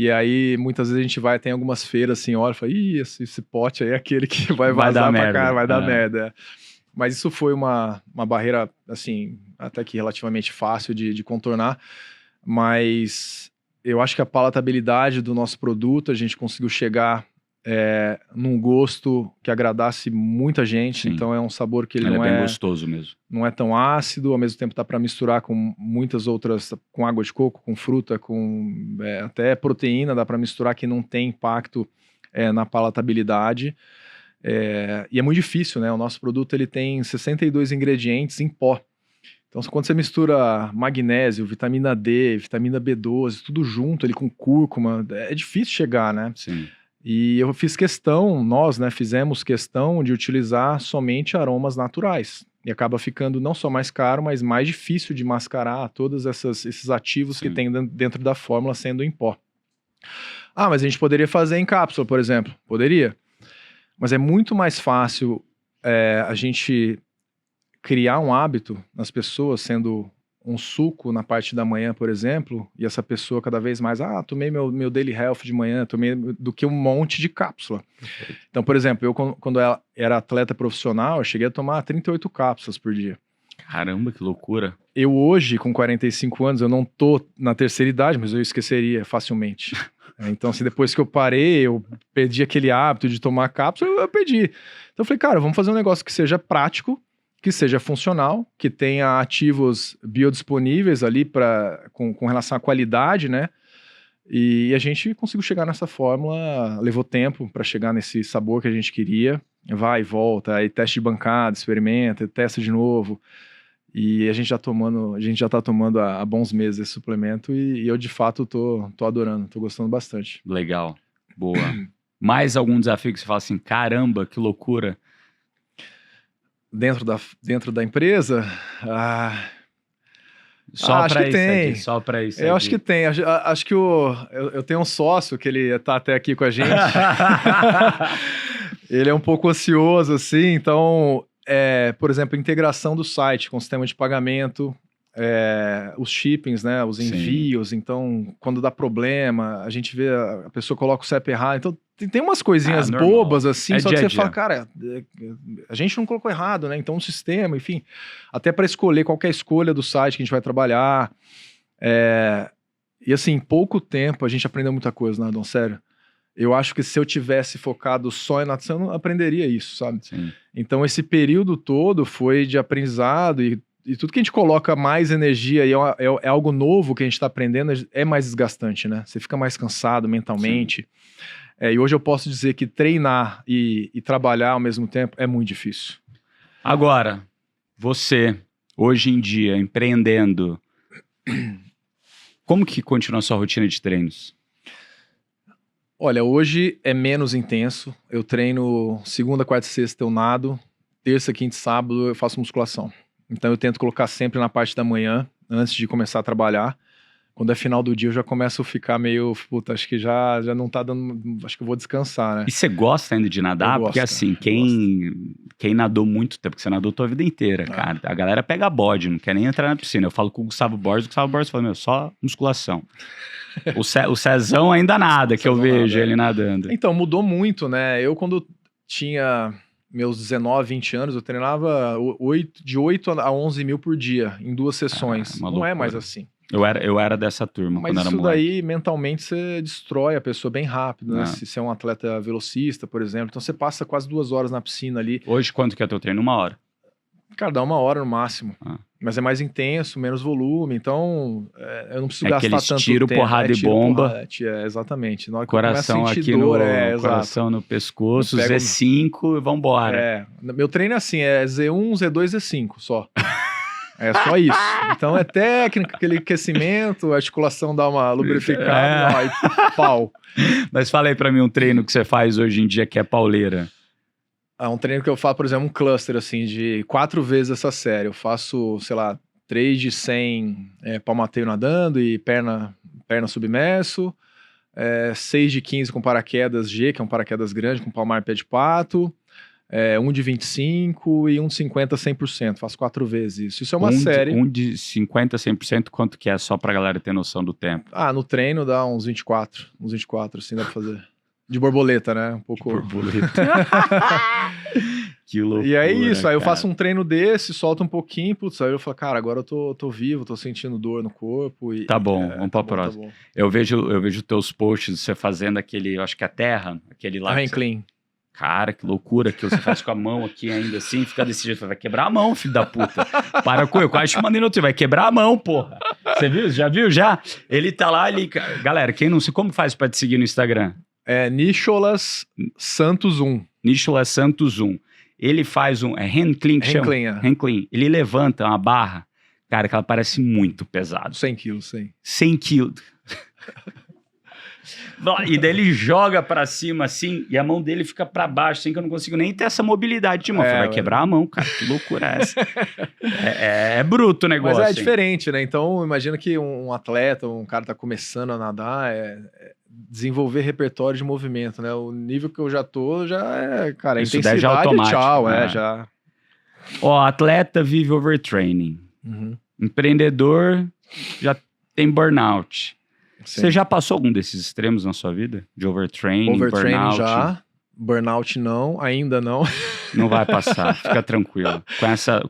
E aí, muitas vezes a gente vai, tem algumas feiras assim, olha, fala, ih, esse pote aí é aquele que vai Vai dar vazar pra merda. cá, vai dar merda. Mas isso foi uma barreira, assim, até que relativamente fácil de contornar. Mas eu acho que a palatabilidade do nosso produto, a gente conseguiu chegar num gosto que agradasse muita gente. Sim. Então é um sabor que ele não é bem gostoso mesmo. Não é tão ácido, ao mesmo tempo dá para misturar com muitas outras, com água de coco, com fruta, com até proteína, dá para misturar que não tem impacto na palatabilidade. E é muito difícil, né? O nosso produto ele tem 62 ingredientes em pó. Então, quando você mistura magnésio, vitamina D, vitamina B12, tudo junto ali com cúrcuma, é difícil chegar, né? Sim. E eu fiz questão, nós, né, fizemos questão de utilizar somente aromas naturais. E acaba ficando não só mais caro, mas mais difícil de mascarar todos esses ativos que tem dentro da fórmula sendo em pó. Ah, mas a gente poderia fazer em cápsula, por exemplo. Poderia. Mas é muito mais fácil a gente criar um hábito nas pessoas, sendo um suco na parte da manhã, por exemplo, e essa pessoa cada vez mais, tomei meu Daily Health de manhã, tomei, do que um monte de cápsula. Então, por exemplo, eu quando era atleta profissional, eu cheguei a tomar 38 cápsulas por dia. Caramba, que loucura. Eu hoje, com 45 anos, eu não tô na terceira idade, mas eu esqueceria facilmente. Então, assim, depois que eu parei, eu perdi aquele hábito de tomar cápsula, eu perdi. Então eu falei, cara, vamos fazer um negócio que seja prático, que seja funcional, que tenha ativos biodisponíveis ali com relação à qualidade, né? E a gente conseguiu chegar nessa fórmula, levou tempo para chegar nesse sabor que a gente queria, vai e volta, aí teste de bancada, experimenta, testa de novo, e a gente já tá tomando há bons meses esse suplemento e eu de fato tô adorando, tô gostando bastante. Legal, boa. Mais algum desafio que você fala assim, caramba, que loucura? Dentro da empresa, acho que tem. Só para isso. Eu acho que tem. Acho que eu tenho um sócio que ele tá até aqui com a gente. Ele é um pouco ansioso, assim. Então, por exemplo, integração do site com o sistema de pagamento, os shippings, né? Os envios. Sim. Então, quando dá problema, a gente vê a pessoa coloca o CEP errado. Então, tem umas coisinhas bobas, assim, só que você fala, cara, a gente não colocou errado, né? Então, o sistema, enfim, até para escolher qualquer escolha do site que a gente vai trabalhar. E assim, em pouco tempo a gente aprendeu muita coisa, né, Dom? Sério. Eu acho que se eu tivesse focado só em natação, eu não aprenderia isso, sabe? Sim. Então, esse período todo foi de aprendizado e tudo que a gente coloca mais energia e é algo novo que a gente está aprendendo, é mais desgastante, né? Você fica mais cansado mentalmente. Sim. E hoje eu posso dizer que treinar e trabalhar ao mesmo tempo é muito difícil. Agora, você, hoje em dia, empreendendo, como que continua a sua rotina de treinos? Olha, hoje é menos intenso. Eu treino segunda, quarta e sexta eu nado. Terça, quinta e sábado eu faço musculação. Então eu tento colocar sempre na parte da manhã, antes de começar a trabalhar. Quando é final do dia eu já começo a ficar meio, puta, acho que já não tá dando, acho que eu vou descansar, né? E você gosta ainda de nadar? Porque assim, quem nadou muito tempo, porque você nadou a tua vida inteira, cara, a galera pega bode, não quer nem entrar na piscina. Eu falo com o Gustavo Borges fala, só musculação. O Cezão ainda nada, que eu vejo ele nadando. Então, mudou muito, né? Eu quando tinha meus 19, 20 anos, eu treinava de 8 a 11 mil por dia, em 2 sessões. Não é mais assim. Eu era dessa turma quando era moleque. Mas isso daí, mentalmente, você destrói a pessoa bem rápido, né? Se você é um atleta velocista, por exemplo. Então, você passa quase 2 horas na piscina ali. Hoje, quanto que é teu treino? 1 hora? Cara, dá 1 hora no máximo. Mas é mais intenso, menos volume. Então, eu não preciso gastar tanto tiro, tempo. Porrada e bomba. Exatamente. Na hora que coração eu aqui dor, coração no pescoço, Z5 e vambora. Meu treino é assim, é Z1, Z2, Z5 só. É só isso. Então é técnica, aquele aquecimento, a articulação dá uma lubrificada, e pau. Mas fala aí pra mim um treino que você faz hoje em dia que é pauleira. Um treino que eu faço, por exemplo, um cluster assim, de 4 vezes essa série. Eu faço, sei lá, 3 de 100 palmateio nadando e perna submerso. 6 de 15 com paraquedas G, que é um paraquedas grande, com palmar pé de pato. um de 25 e um de 50, 100%. Faço 4 vezes isso. Isso é uma série. Um de 50, 100%, quanto que é? Só pra galera ter noção do tempo. No treino dá uns 24. Uns 24, assim, dá pra fazer. De borboleta, né? Um pouco... Borboleta. Que loucura, e é isso, aí eu cara. faço um treino desse, solto um pouquinho, putz, aí eu falo, cara, agora eu tô vivo, tô sentindo dor no corpo. E, tá bom, vamos pra próxima. Tá, eu vejo teus posts, você fazendo aquele, eu acho que é a terra, aquele lá. Hand clean. Cara, que loucura que você faz com a mão aqui ainda assim, fica desse jeito, vai quebrar a mão, filho da puta. Para com eu quase te mandei no outro, vai quebrar a mão, porra. Você viu? Já viu? Já? Ele tá lá, galera, quem não sei, como faz pra te seguir no Instagram? Nicholas Santos 1. Nicholas Santos 1. Ele faz hand clean, que hand chama? Clean, hand clean. Ele levanta uma barra, cara, que ela parece muito pesado. 100 quilos, sim. 100 quilos. E daí ele joga pra cima assim, e a mão dele fica pra baixo, assim, que eu não consigo nem ter essa mobilidade de mão. Vai quebrar a mão, cara, que loucura é essa? é bruto o negócio. Mas é diferente, né? Então, imagina que um atleta, um cara tá começando a nadar, desenvolver repertório de movimento, né? O nível que eu já tô, cara, isso intensidade já é automático, tchau, já. Ó, atleta vive overtraining. Empreendedor já tem burnout. Sim. Você já passou algum desses extremos na sua vida? De overtraining, burnout? Já. Burnout não, ainda não. Não vai passar, fica tranquilo.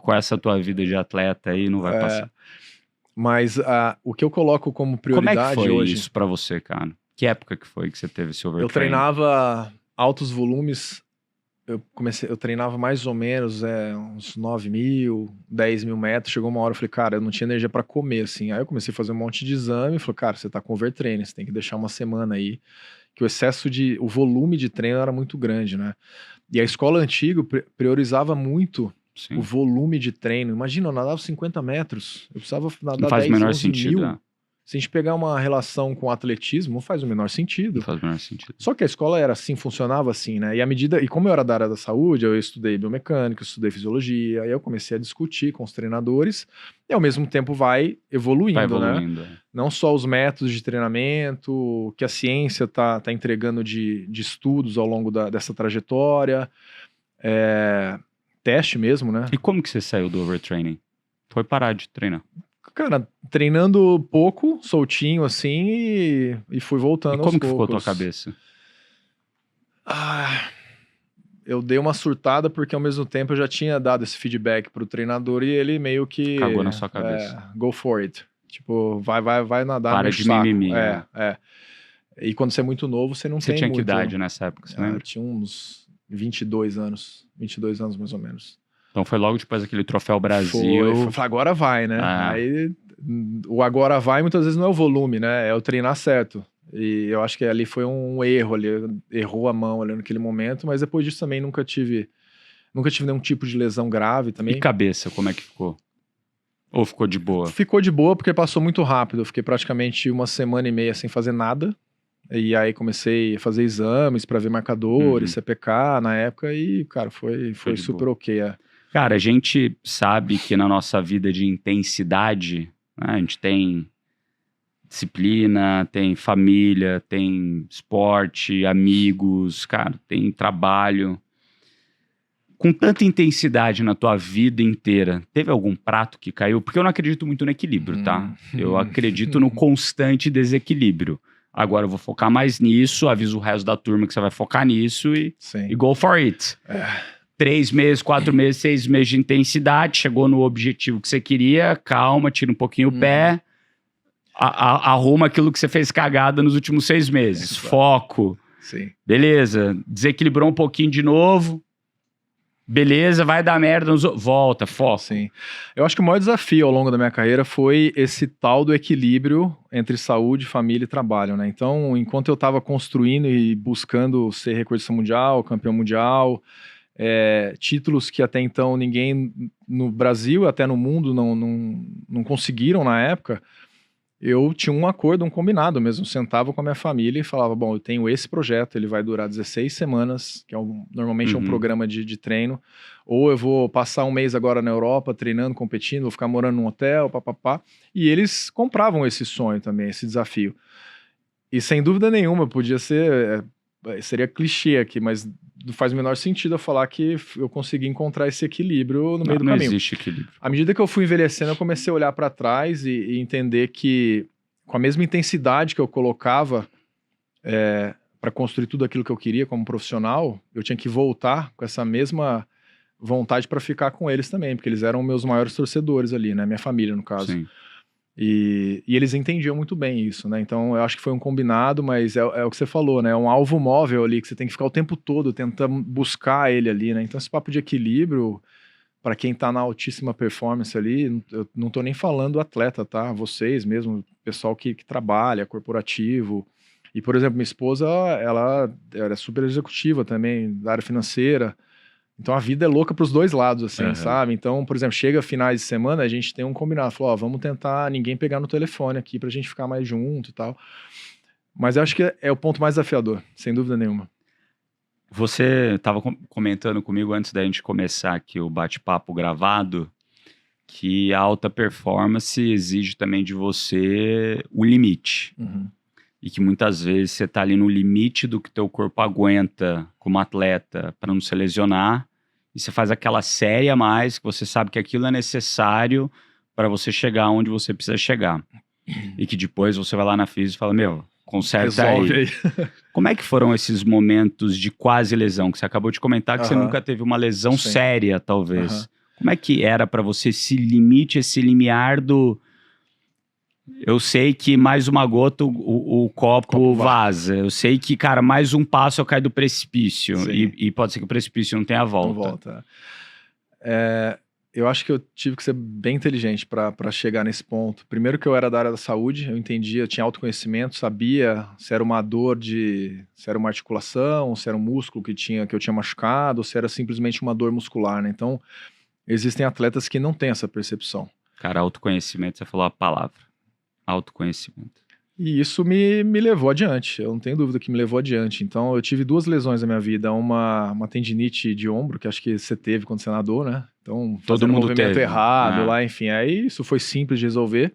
Com essa tua vida de atleta aí, não vai passar. Mas o que eu coloco como prioridade hoje... Como é que foi isso pra você, cara? Que época que foi que você teve esse overtraining? Eu treinava altos volumes. Eu treinava mais ou menos uns 9 mil, 10 mil metros. Chegou uma hora, eu falei, cara, eu não tinha energia pra comer, assim. Aí eu comecei a fazer um monte de exame e falei, cara, você tá com overtraining, você tem que deixar uma semana aí. Que o volume de treino era muito grande, né? E a escola antiga priorizava muito o volume de treino. Imagina, eu nadava 50 metros, eu precisava nadar não faz 10, o menor 11 sentido, mil. né? Se a gente pegar uma relação com o atletismo, não faz o menor sentido. Não faz o menor sentido. Só que a escola era assim, funcionava assim, né? E como eu era da área da saúde, eu estudei biomecânica, eu estudei fisiologia, aí eu comecei a discutir com os treinadores, e ao mesmo tempo vai evoluindo, né? Não só os métodos de treinamento, o que a ciência tá entregando de estudos ao longo dessa trajetória, teste mesmo, né? E como que você saiu do overtraining? Foi parar de treinar? Cara, treinando pouco, soltinho assim, e fui voltando aos poucos. E como que ficou a tua cabeça? Eu dei uma surtada porque ao mesmo tempo eu já tinha dado esse feedback pro treinador e ele meio que... Cagou na sua cabeça. Go for it. Tipo, vai nadar para no de saco. mimimi. E quando você é muito novo, você não tem muito... Você tinha que idade nessa época, você lembra? Eu tinha uns 22 anos. 22 anos mais ou menos. Então foi logo depois daquele Troféu Brasil. Foi agora vai, né? Aí o agora vai muitas vezes não é o volume, né? É o treinar certo. E eu acho que ali foi um erro ali, errou a mão ali naquele momento, mas depois disso também nunca tive nenhum tipo de lesão grave também. E cabeça, como é que ficou? Ou ficou de boa? Ficou de boa porque passou muito rápido. Eu fiquei praticamente 1,5 sem fazer nada. E aí comecei a fazer exames para ver marcadores, CPK na época e, cara, foi super boa. Ok. Cara, a gente sabe que na nossa vida de intensidade, né, a gente tem disciplina, tem família, tem esporte, amigos, cara, tem trabalho. Com tanta intensidade na tua vida inteira, teve algum prato que caiu? Porque eu não acredito muito no equilíbrio, tá? Eu acredito no constante desequilíbrio. Agora eu vou focar mais nisso, aviso o resto da turma que você vai focar nisso e go for it. 3 meses, 4 meses, 6 meses de intensidade, chegou no objetivo que você queria, calma, tira um pouquinho o pé, arruma aquilo que você fez cagada nos últimos 6 meses. Foco. Sim. Beleza, desequilibrou um pouquinho de novo. Beleza, vai dar merda, volta, foco. Sim. Eu acho que o maior desafio ao longo da minha carreira foi esse tal do equilíbrio entre saúde, família e trabalho, né? Então, enquanto eu estava construindo e buscando ser recordista mundial, campeão mundial, títulos que até então ninguém no Brasil, até no mundo, não conseguiram na época, eu tinha um acordo, um combinado mesmo, sentava com a minha família e falava, bom, eu tenho esse projeto, ele vai durar 16 semanas, que normalmente é um programa de treino, ou eu vou passar um mês agora na Europa, treinando, competindo, vou ficar morando num hotel, papapá, e eles compravam esse sonho também, esse desafio. E sem dúvida nenhuma, podia ser seria clichê aqui, mas não faz o menor sentido eu falar que eu consegui encontrar esse equilíbrio no meio do caminho. Não existe equilíbrio. À medida que eu fui envelhecendo, eu comecei a olhar para trás e entender que, com a mesma intensidade que eu colocava para construir tudo aquilo que eu queria como profissional, eu tinha que voltar com essa mesma vontade para ficar com eles também, porque eles eram meus maiores torcedores ali, né? Minha família, no caso. Sim. E eles entendiam muito bem isso, né? Então eu acho que foi um combinado, mas é o que você falou, né? É um alvo móvel ali que você tem que ficar o tempo todo tentando buscar ele ali, né? Então esse papo de equilíbrio, para quem tá na altíssima performance ali, eu não tô nem falando do atleta, tá? Vocês mesmo, pessoal que trabalha, corporativo. E, por exemplo, minha esposa, ela era super executiva também, da área financeira. Então a vida é louca pros dois lados, assim, sabe? Então, por exemplo, chega finais de semana, a gente tem um combinado. Falou, vamos tentar ninguém pegar no telefone aqui pra gente ficar mais junto e tal. Mas eu acho que é o ponto mais desafiador, sem dúvida nenhuma. Você estava comentando comigo antes da gente começar aqui o bate-papo gravado, que a alta performance exige também de você o limite. Uhum. E que muitas vezes você está ali no limite do que teu corpo aguenta como atleta para não se lesionar, e você faz aquela série a mais, que você sabe que aquilo é necessário para você chegar onde você precisa chegar. E que depois você vai lá na física e fala, meu, conserta aí. Como é que foram esses momentos de quase lesão? Que você acabou de comentar que você nunca teve uma lesão séria, talvez. Como é que era para você esse limite, esse limiar do... Eu sei que mais uma gota o copo vaza. Eu sei que, cara, mais um passo eu caio do precipício. E pode ser que o precipício não tenha volta. Não volta. Eu acho que eu tive que ser bem inteligente para chegar nesse ponto. Primeiro que eu era da área da saúde, eu entendia, eu tinha autoconhecimento, sabia se era uma dor se era uma articulação, se era um músculo que eu tinha machucado, ou se era simplesmente uma dor muscular, né? Então, existem atletas que não têm essa percepção. Cara, autoconhecimento, você falou a palavra. Autoconhecimento. E isso me levou adiante, eu não tenho dúvida que me levou adiante. Então, eu tive 2 lesões na minha vida, uma tendinite de ombro, que acho que você teve quando você nadou, né? Então, todo mundo um movimento teve. errado lá, enfim, aí isso foi simples de resolver.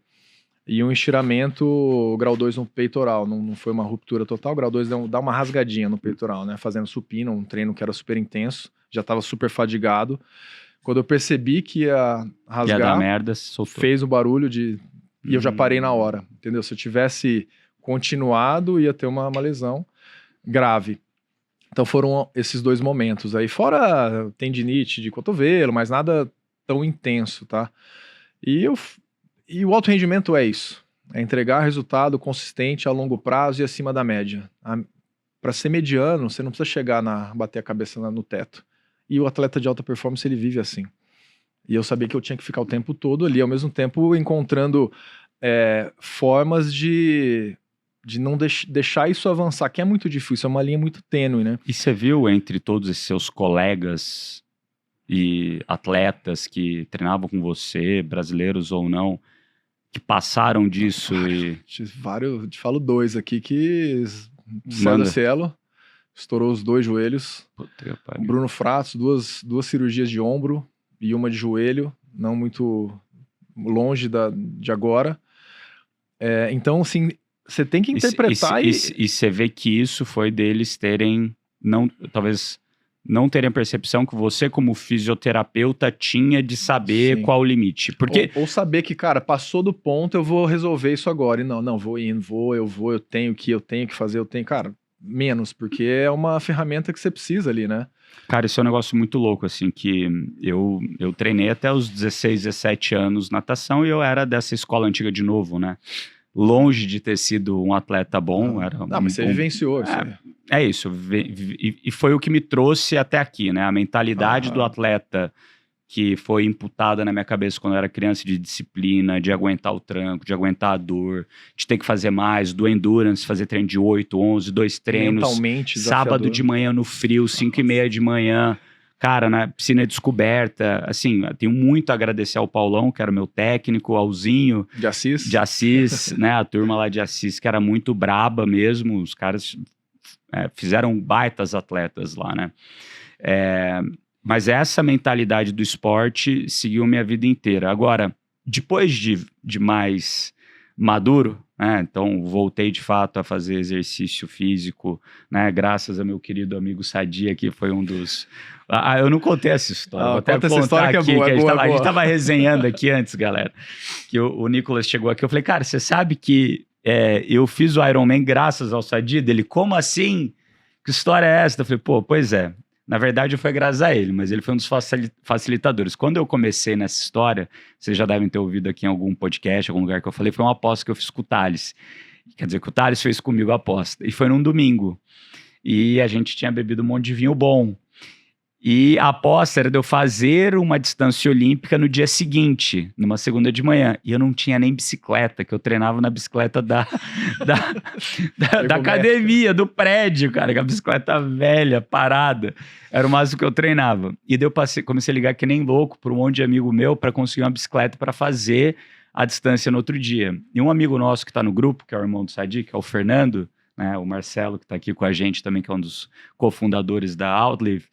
E um estiramento grau 2 no peitoral, não foi uma ruptura total, grau 2 dá uma rasgadinha no peitoral, né? Fazendo supino, um treino que era super intenso, já estava super fadigado. Quando eu percebi que ia rasgar, ia dar merda, soltou. Fez o barulho e eu já parei na hora, entendeu? Se eu tivesse continuado, ia ter uma lesão grave. Então foram esses 2 momentos aí. Fora tendinite de cotovelo, mas nada tão intenso, tá? E o alto rendimento é isso. É entregar resultado consistente a longo prazo e acima da média. Para ser mediano, você não precisa bater a cabeça no teto. E o atleta de alta performance, ele vive assim. E eu sabia que eu tinha que ficar o tempo todo ali, ao mesmo tempo encontrando formas de não deixar isso avançar, que é muito difícil, é uma linha muito tênue, né? E você viu entre todos esses seus colegas e atletas que treinavam com você, brasileiros ou não, que passaram disso Te falo 2 aqui que César Cielo estourou os 2 joelhos. Puta, o Bruno Fratos, duas cirurgias de ombro e uma de joelho, não muito longe de agora. Então, assim, você tem que interpretar e você vê que isso foi deles terem, talvez não terem a percepção que você, como fisioterapeuta, tinha de saber qual o limite. Porque... Ou saber que, cara, passou do ponto, eu vou resolver isso agora. E não, vou indo, eu tenho que fazer, cara, menos, porque é uma ferramenta que você precisa ali, né? Cara, isso é um negócio muito louco, assim, que eu treinei até os 16, 17 anos natação e eu era dessa escola antiga de novo, né? Longe de ter sido um atleta bom. Mas você vivenciou isso. É isso, e foi o que me trouxe até aqui, né? A mentalidade do atleta que foi imputada na minha cabeça quando eu era criança, de disciplina, de aguentar o tranco, de aguentar a dor, de ter que fazer mais, do endurance, fazer treino de 8, 11, 2 treinos. Mentalmente desafiador. Sábado de manhã no frio, 5h30 de manhã, cara, na piscina descoberta. Assim, tenho muito a agradecer ao Paulão, que era o meu técnico, ao Zinho. De Assis, né? A turma lá de Assis, que era muito braba mesmo. Os caras fizeram baitas atletas lá, né? Mas essa mentalidade do esporte seguiu minha vida inteira. Agora, depois de mais maduro, né? Então voltei de fato a fazer exercício físico, né? Graças a meu querido amigo Sadia, que foi um dos... eu não contei essa história, vou até contar história que aqui, é boa, a gente tava resenhando aqui antes, galera, que o Nicolas chegou aqui, eu falei, cara, você sabe que eu fiz o Ironman graças ao Sadia? Dele, como assim? Que história é essa? Eu falei, pô, pois é. Na verdade, foi graças a ele, mas ele foi um dos facilitadores. Quando eu comecei nessa história, vocês já devem ter ouvido aqui em algum podcast, algum lugar que eu falei, foi uma aposta que eu fiz com o Thales. Quer dizer, que o Thales fez comigo a aposta. E foi num domingo. E a gente tinha bebido um monte de vinho bom. E a aposta era de eu fazer uma distância olímpica no dia seguinte, numa segunda de manhã. E eu não tinha nem bicicleta, que eu treinava na bicicleta da academia, do prédio, cara, que a bicicleta velha, parada. Era o máximo que eu treinava. E daí eu comecei a ligar que nem louco para um monte de amigo meu para conseguir uma bicicleta para fazer a distância no outro dia. E um amigo nosso que está no grupo, que é o irmão do Sadi, que é o Fernando, né, o Marcelo, que está aqui com a gente também, que é um dos cofundadores da Outlive,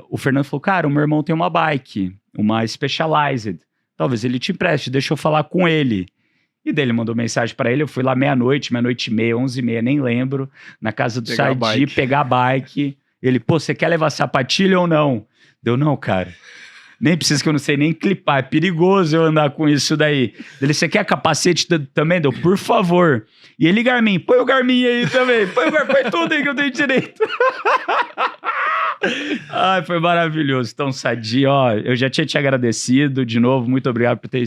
o Fernando falou, cara, o meu irmão tem uma bike, uma Specialized, talvez ele te empreste, deixa eu falar com ele. E daí ele mandou mensagem para ele, eu fui lá meia-noite e meia, 11h30, nem lembro, na casa do Sadi, pegar a bike. Ele, pô, você quer levar sapatilha ou não? Deu, não, cara. Nem precisa, que eu não sei nem clipar, é perigoso eu andar com isso daí. Ele, você quer capacete também? Deu, por favor. E ele, Garmin, põe o Garmin aí também, põe tudo aí que eu tenho direito. Ai, foi maravilhoso. Então, Sadi, ó, eu já tinha te agradecido de novo, muito obrigado por ter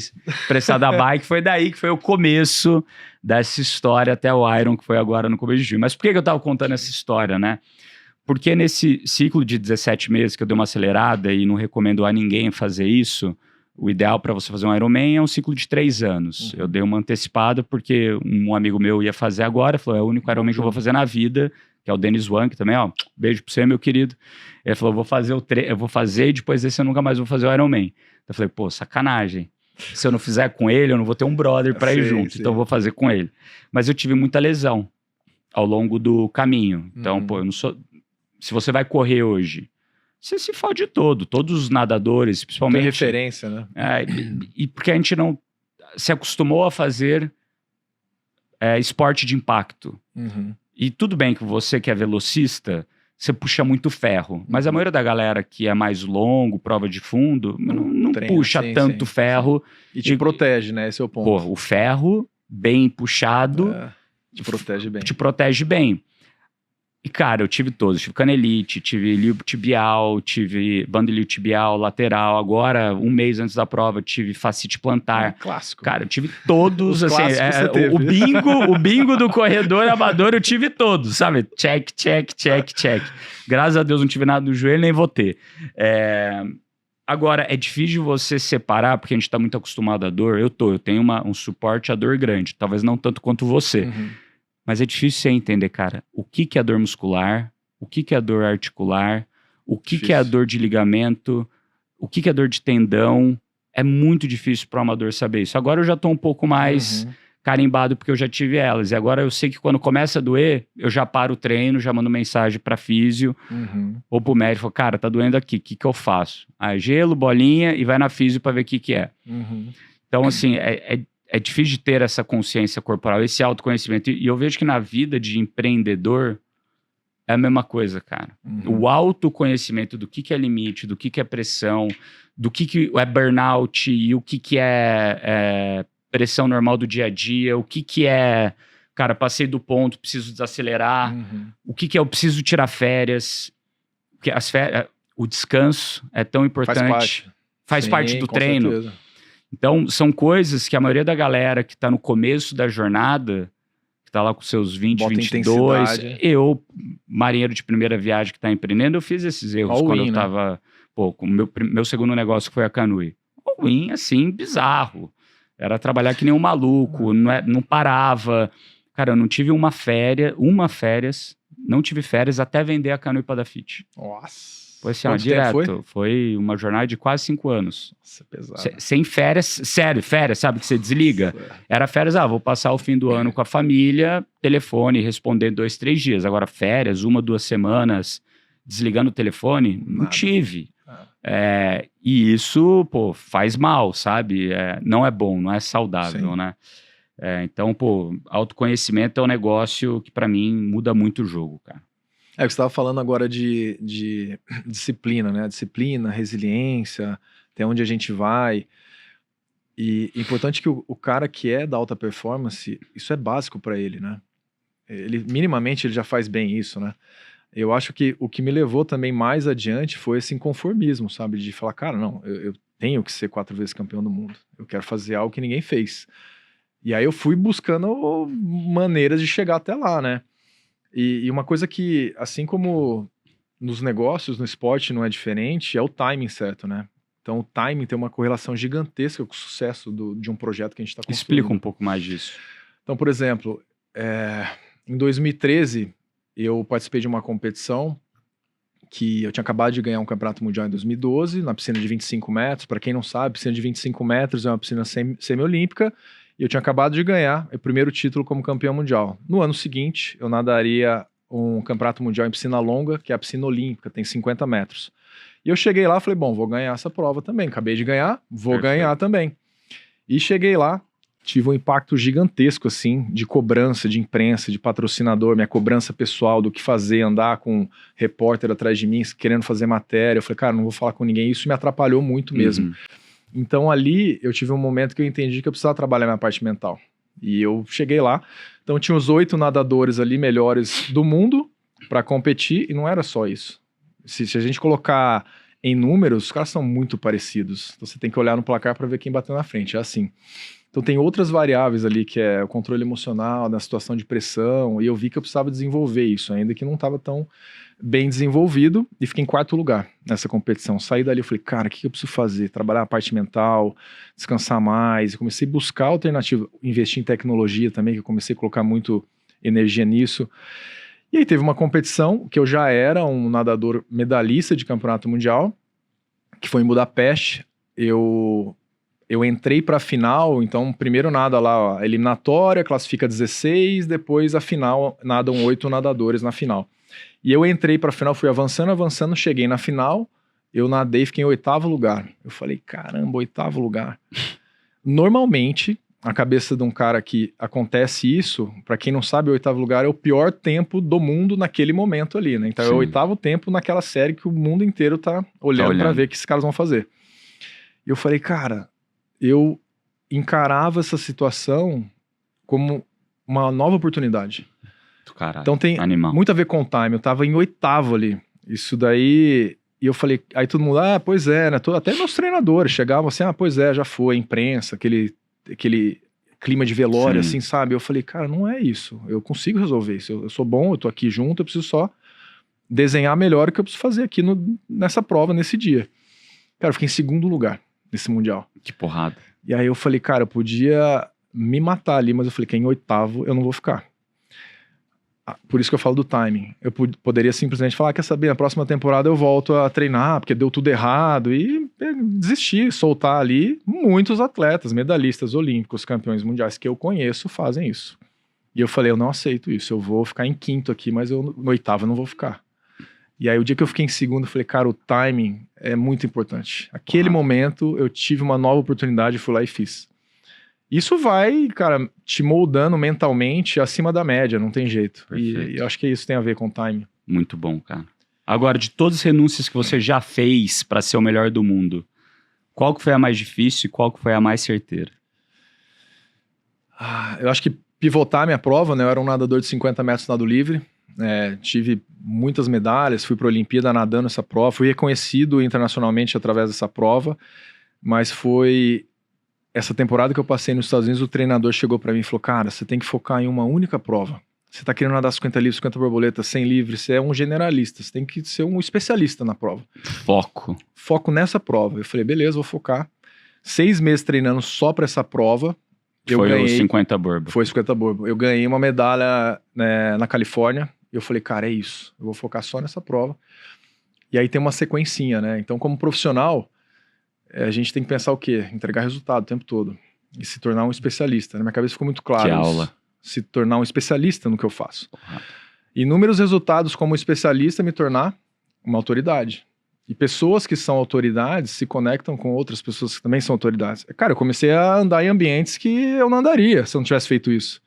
prestado a bike. Foi daí que foi o começo dessa história até o Iron, que foi agora no começo de junho. Mas por que eu tava contando essa história, né? Porque nesse ciclo de 17 meses que eu dei uma acelerada e não recomendo a ninguém fazer isso, o ideal para você fazer um Ironman é um ciclo de 3 anos. Eu dei uma antecipada porque um amigo meu ia fazer agora, falou, é o único Ironman que eu vou fazer na vida, que é o Dennis Wang também, ó, beijo pra você, meu querido. Ele falou, eu vou fazer e depois desse eu nunca mais vou fazer o Ironman. Eu falei, pô, sacanagem. Se eu não fizer com ele, eu não vou ter um brother para ir junto, então eu vou fazer com ele. Mas eu tive muita lesão ao longo do caminho. Então, pô, eu não sou... Se você vai correr hoje, você se fode todo. Todos os nadadores, principalmente... Tem referência, né? E porque a gente não se acostumou a fazer esporte de impacto. E tudo bem que você que é velocista, você puxa muito ferro. Mas a maioria da galera que é mais longo, prova de fundo, não puxa tanto ferro. E te protege, né? Esse é o ponto. Pô, o ferro bem puxado te protege bem. Te protege bem. E, cara, eu tive todos. Tive canelite, tive líbio tibial, tive bandilho tibial, lateral. Agora, um mês antes da prova, tive fascite plantar. Clássico. Cara, eu tive todos, assim, o bingo do corredor amador, eu tive todos, sabe? Check, check, check, check. Graças a Deus não tive nada no joelho, nem vou ter. Agora, é difícil você separar, porque a gente tá muito acostumado à dor. Eu tenho um suporte à dor grande, talvez não tanto quanto você. Mas é difícil você entender, cara, o que é dor muscular, o que é dor articular, o que é a dor de ligamento, o que é dor de tendão. É muito difícil para o amador saber isso. Agora eu já estou um pouco mais carimbado porque eu já tive elas. E agora eu sei que quando começa a doer, eu já paro o treino, já mando mensagem para físio ou pro médico, falo, cara, tá doendo aqui, o que eu faço? Gelo, bolinha e vai na físio para ver o que é. Então, assim, é difícil de ter essa consciência corporal, esse autoconhecimento. E eu vejo que na vida de empreendedor é a mesma coisa, cara. O autoconhecimento do que é limite, do que é pressão, do que é burnout e o que é pressão normal do dia a dia, o que é, cara, passei do ponto, preciso desacelerar, o que é eu preciso tirar férias. Porque o descanso é tão importante. Faz parte do treino. Certeza. Então, são coisas que a maioria da galera que tá no começo da jornada, que tá lá com seus 20, 22, eu, marinheiro de primeira viagem que tá empreendendo, eu fiz esses erros quando eu tava, com o meu segundo negócio que foi a Canoe. All-in, assim, bizarro. Era trabalhar que nem um maluco, não parava. Cara, eu não tive não tive férias até vender a Canoe para da Fit. Nossa. Foi assim, direto. Foi uma jornada de quase 5 anos. Nossa, pesado. Sem férias, sério, férias, sabe? Que você desliga. Era férias, vou passar o fim do ano com a família, telefone, responder 2, 3 dias. Agora, férias, 1, 2 semanas, desligando o telefone, não tive. E isso, faz mal, sabe? Não é bom, não é saudável, né? Então, pô, autoconhecimento é um negócio que pra mim muda muito o jogo, cara. É o que você estava falando agora de disciplina, né? Disciplina, resiliência, até onde a gente vai. E é importante que o cara que é da alta performance, isso é básico para ele, né? Minimamente, ele já faz bem isso, né? Eu acho que o que me levou também mais adiante foi esse inconformismo, sabe? De falar, cara, não, eu tenho que ser 4 vezes campeão do mundo. Eu quero fazer algo que ninguém fez. E aí eu fui buscando maneiras de chegar até lá, né? E uma coisa que, assim como nos negócios, no esporte não é diferente, é o timing certo, né? Então o timing tem uma correlação gigantesca com o sucesso de um projeto que a gente está construindo. Explica um pouco mais disso. Então, por exemplo, em 2013, eu participei de uma competição que eu tinha acabado de ganhar um campeonato mundial em 2012, na piscina de 25 metros. Para quem não sabe, piscina de 25 metros é uma piscina semi-olímpica, e eu tinha acabado de ganhar o primeiro título como campeão mundial. No ano seguinte, eu nadaria um campeonato mundial em piscina longa, que é a piscina olímpica, tem 50 metros. E eu cheguei lá e falei, bom, vou ganhar essa prova também. Acabei de ganhar, vou ganhar também. E cheguei lá, tive um impacto gigantesco, assim, de cobrança, de imprensa, de patrocinador, minha cobrança pessoal do que fazer, andar com repórter atrás de mim, querendo fazer matéria. Eu falei, cara, não vou falar com ninguém. Isso me atrapalhou muito mesmo. Então ali eu tive um momento que eu entendi que eu precisava trabalhar minha parte mental. E eu cheguei lá, então tinha os 8 nadadores ali melhores do mundo para competir, e não era só isso. Se a gente colocar em números, os caras são muito parecidos. Então você tem que olhar no placar para ver quem bateu na frente, é assim. Então tem outras variáveis ali, que é o controle emocional, na situação de pressão, e eu vi que eu precisava desenvolver isso, ainda que não estava tão bem desenvolvido, e fiquei em 4º lugar nessa competição. Saí dali e falei, cara, o que eu preciso fazer? Trabalhar a parte mental, descansar mais, e comecei a buscar alternativa, investir em tecnologia também, que eu comecei a colocar muito energia nisso. E aí teve uma competição, que eu já era um nadador medalhista de campeonato mundial, que foi em Budapeste. Eu entrei para a final, então primeiro nada lá, a eliminatória, classifica 16, depois a final, nadam 8 nadadores na final. E eu entrei para a final, fui avançando, cheguei na final, eu nadei, fiquei em 8º lugar. Eu falei, caramba, 8º lugar. Normalmente, a cabeça de um cara que acontece isso, para quem não sabe, o 8º lugar é o pior tempo do mundo naquele momento ali, né? Então é o 8º tempo naquela série que o mundo inteiro tá olhando para ver o que esses caras vão fazer. E eu falei, cara, eu encarava essa situação como uma nova oportunidade. Caralho, então tem muito a ver com o time. Eu tava em 8º ali. Isso daí... E eu falei... Aí todo mundo... Ah, pois é, né? Até meus treinadores chegavam assim... Ah, pois é, já foi. Imprensa, aquele clima de velório, assim, sabe? Eu falei, cara, não é isso. Eu consigo resolver isso. Eu sou bom, eu tô aqui junto, eu preciso só desenhar melhor o que eu preciso fazer aqui nessa prova, nesse dia. Cara, eu fiquei em 2º lugar nesse Mundial. Que porrada. E aí eu falei, cara, eu podia me matar ali, mas eu falei que em 8º eu não vou ficar. Por isso que eu falo do timing. Eu poderia simplesmente falar, quer saber, na próxima temporada eu volto a treinar, porque deu tudo errado, e desistir, soltar ali. Muitos atletas, medalhistas olímpicos, campeões mundiais que eu conheço fazem isso. E eu falei, eu não aceito isso, eu vou ficar em 5º aqui, mas no 8º eu não vou ficar. E aí o dia que eu fiquei em 2º, eu falei, cara, o timing é muito importante. Aquele momento eu tive uma nova oportunidade, fui lá e fiz. Isso vai, cara, te moldando mentalmente acima da média, não tem jeito. E eu acho que isso tem a ver com o timing. Muito bom, cara. Agora, de todas as renúncias que você já fez para ser o melhor do mundo, qual que foi a mais difícil e qual que foi a mais certeira? Eu acho que pivotar a minha prova, né? Eu era um nadador de 50 metros nado livre. Tive muitas medalhas, fui para a Olimpíada nadando essa prova, fui reconhecido internacionalmente através dessa prova, mas foi essa temporada que eu passei nos Estados Unidos, o treinador chegou para mim e falou, cara, você tem que focar em uma única prova. Você tá querendo nadar 50 livres, 50 borboletas, 100 livres, você é um generalista, você tem que ser um especialista na prova. Foco nessa prova. Eu falei, beleza, vou focar. 6 meses treinando só para essa prova. Foi 50 borbo. Foi 50 borbo. Eu ganhei uma medalha, né, na Califórnia. E eu falei, cara, é isso. Eu vou focar só nessa prova. E aí tem uma sequencinha, né? Então, como profissional, a gente tem que pensar o quê? Entregar resultado o tempo todo. E se tornar um especialista. Na minha cabeça ficou muito claro. Que aula. Se tornar um especialista no que eu faço. Inúmeros resultados como especialista, me tornar uma autoridade. E pessoas que são autoridades se conectam com outras pessoas que também são autoridades. Cara, eu comecei a andar em ambientes que eu não andaria se eu não tivesse feito isso.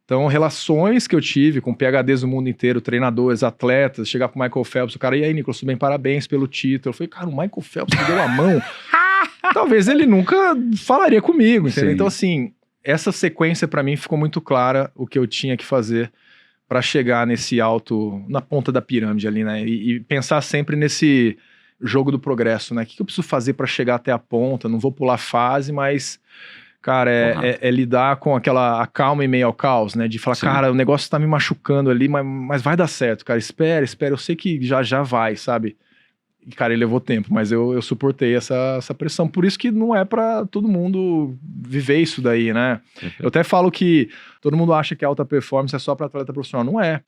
Então, relações que eu tive com PhDs do mundo inteiro, treinadores, atletas, chegar pro Michael Phelps, o cara, e aí, Nicolas, tudo bem, parabéns pelo título. Eu falei, cara, o Michael Phelps me deu a mão. Talvez ele nunca falaria comigo, entendeu? Sim. Então, assim, essa sequência pra mim ficou muito clara o que eu tinha que fazer pra chegar nesse alto, na ponta da pirâmide ali, né? E pensar sempre nesse jogo do progresso, né? O que eu preciso fazer pra chegar até a ponta? Não vou pular fase, mas... Cara, é lidar com a calma em meio ao caos, né? De falar, Sim. cara, o negócio tá me machucando ali, mas vai dar certo, cara. Espera, eu sei que já vai, sabe? E, cara, ele levou tempo, mas eu suportei essa pressão. Por isso que não é pra todo mundo viver isso daí, né? Eu até falo que todo mundo acha que a alta performance é só pra atleta profissional. Não é.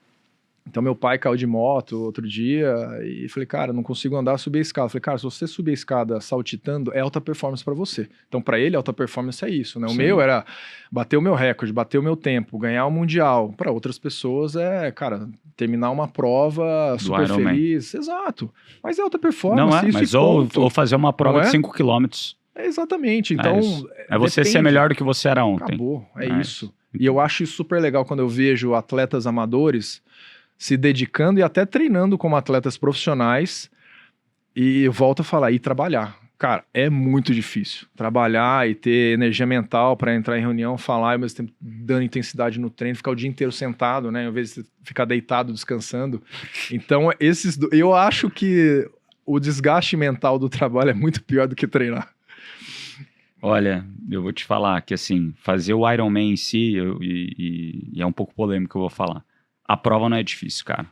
Então, meu pai caiu de moto outro dia e falei, cara, não consigo andar, subir a escada. Falei, cara, se você subir a escada saltitando, é alta performance pra você. Então, pra ele, alta performance é isso, né? O meu era bater o meu recorde, bater o meu tempo, ganhar o mundial. Pra outras pessoas é, cara, terminar uma prova super feliz. Exato. Mas é alta performance. Não é, isso mas ou fazer uma prova de 5 km. Exatamente. Então, é você ser melhor do que você era ontem. Acabou, é isso. E eu acho isso super legal quando eu vejo atletas amadores se dedicando e até treinando como atletas profissionais, e eu volto a falar, e trabalhar. Cara, é muito difícil trabalhar e ter energia mental para entrar em reunião, falar e ao mesmo tempo dando intensidade no treino, ficar o dia inteiro sentado, né, ao invés de ficar deitado, descansando. Então, eu acho que o desgaste mental do trabalho é muito pior do que treinar. Olha, eu vou te falar que, assim, fazer o Ironman em si, e é um pouco polêmico que eu vou falar, a prova não é difícil, cara.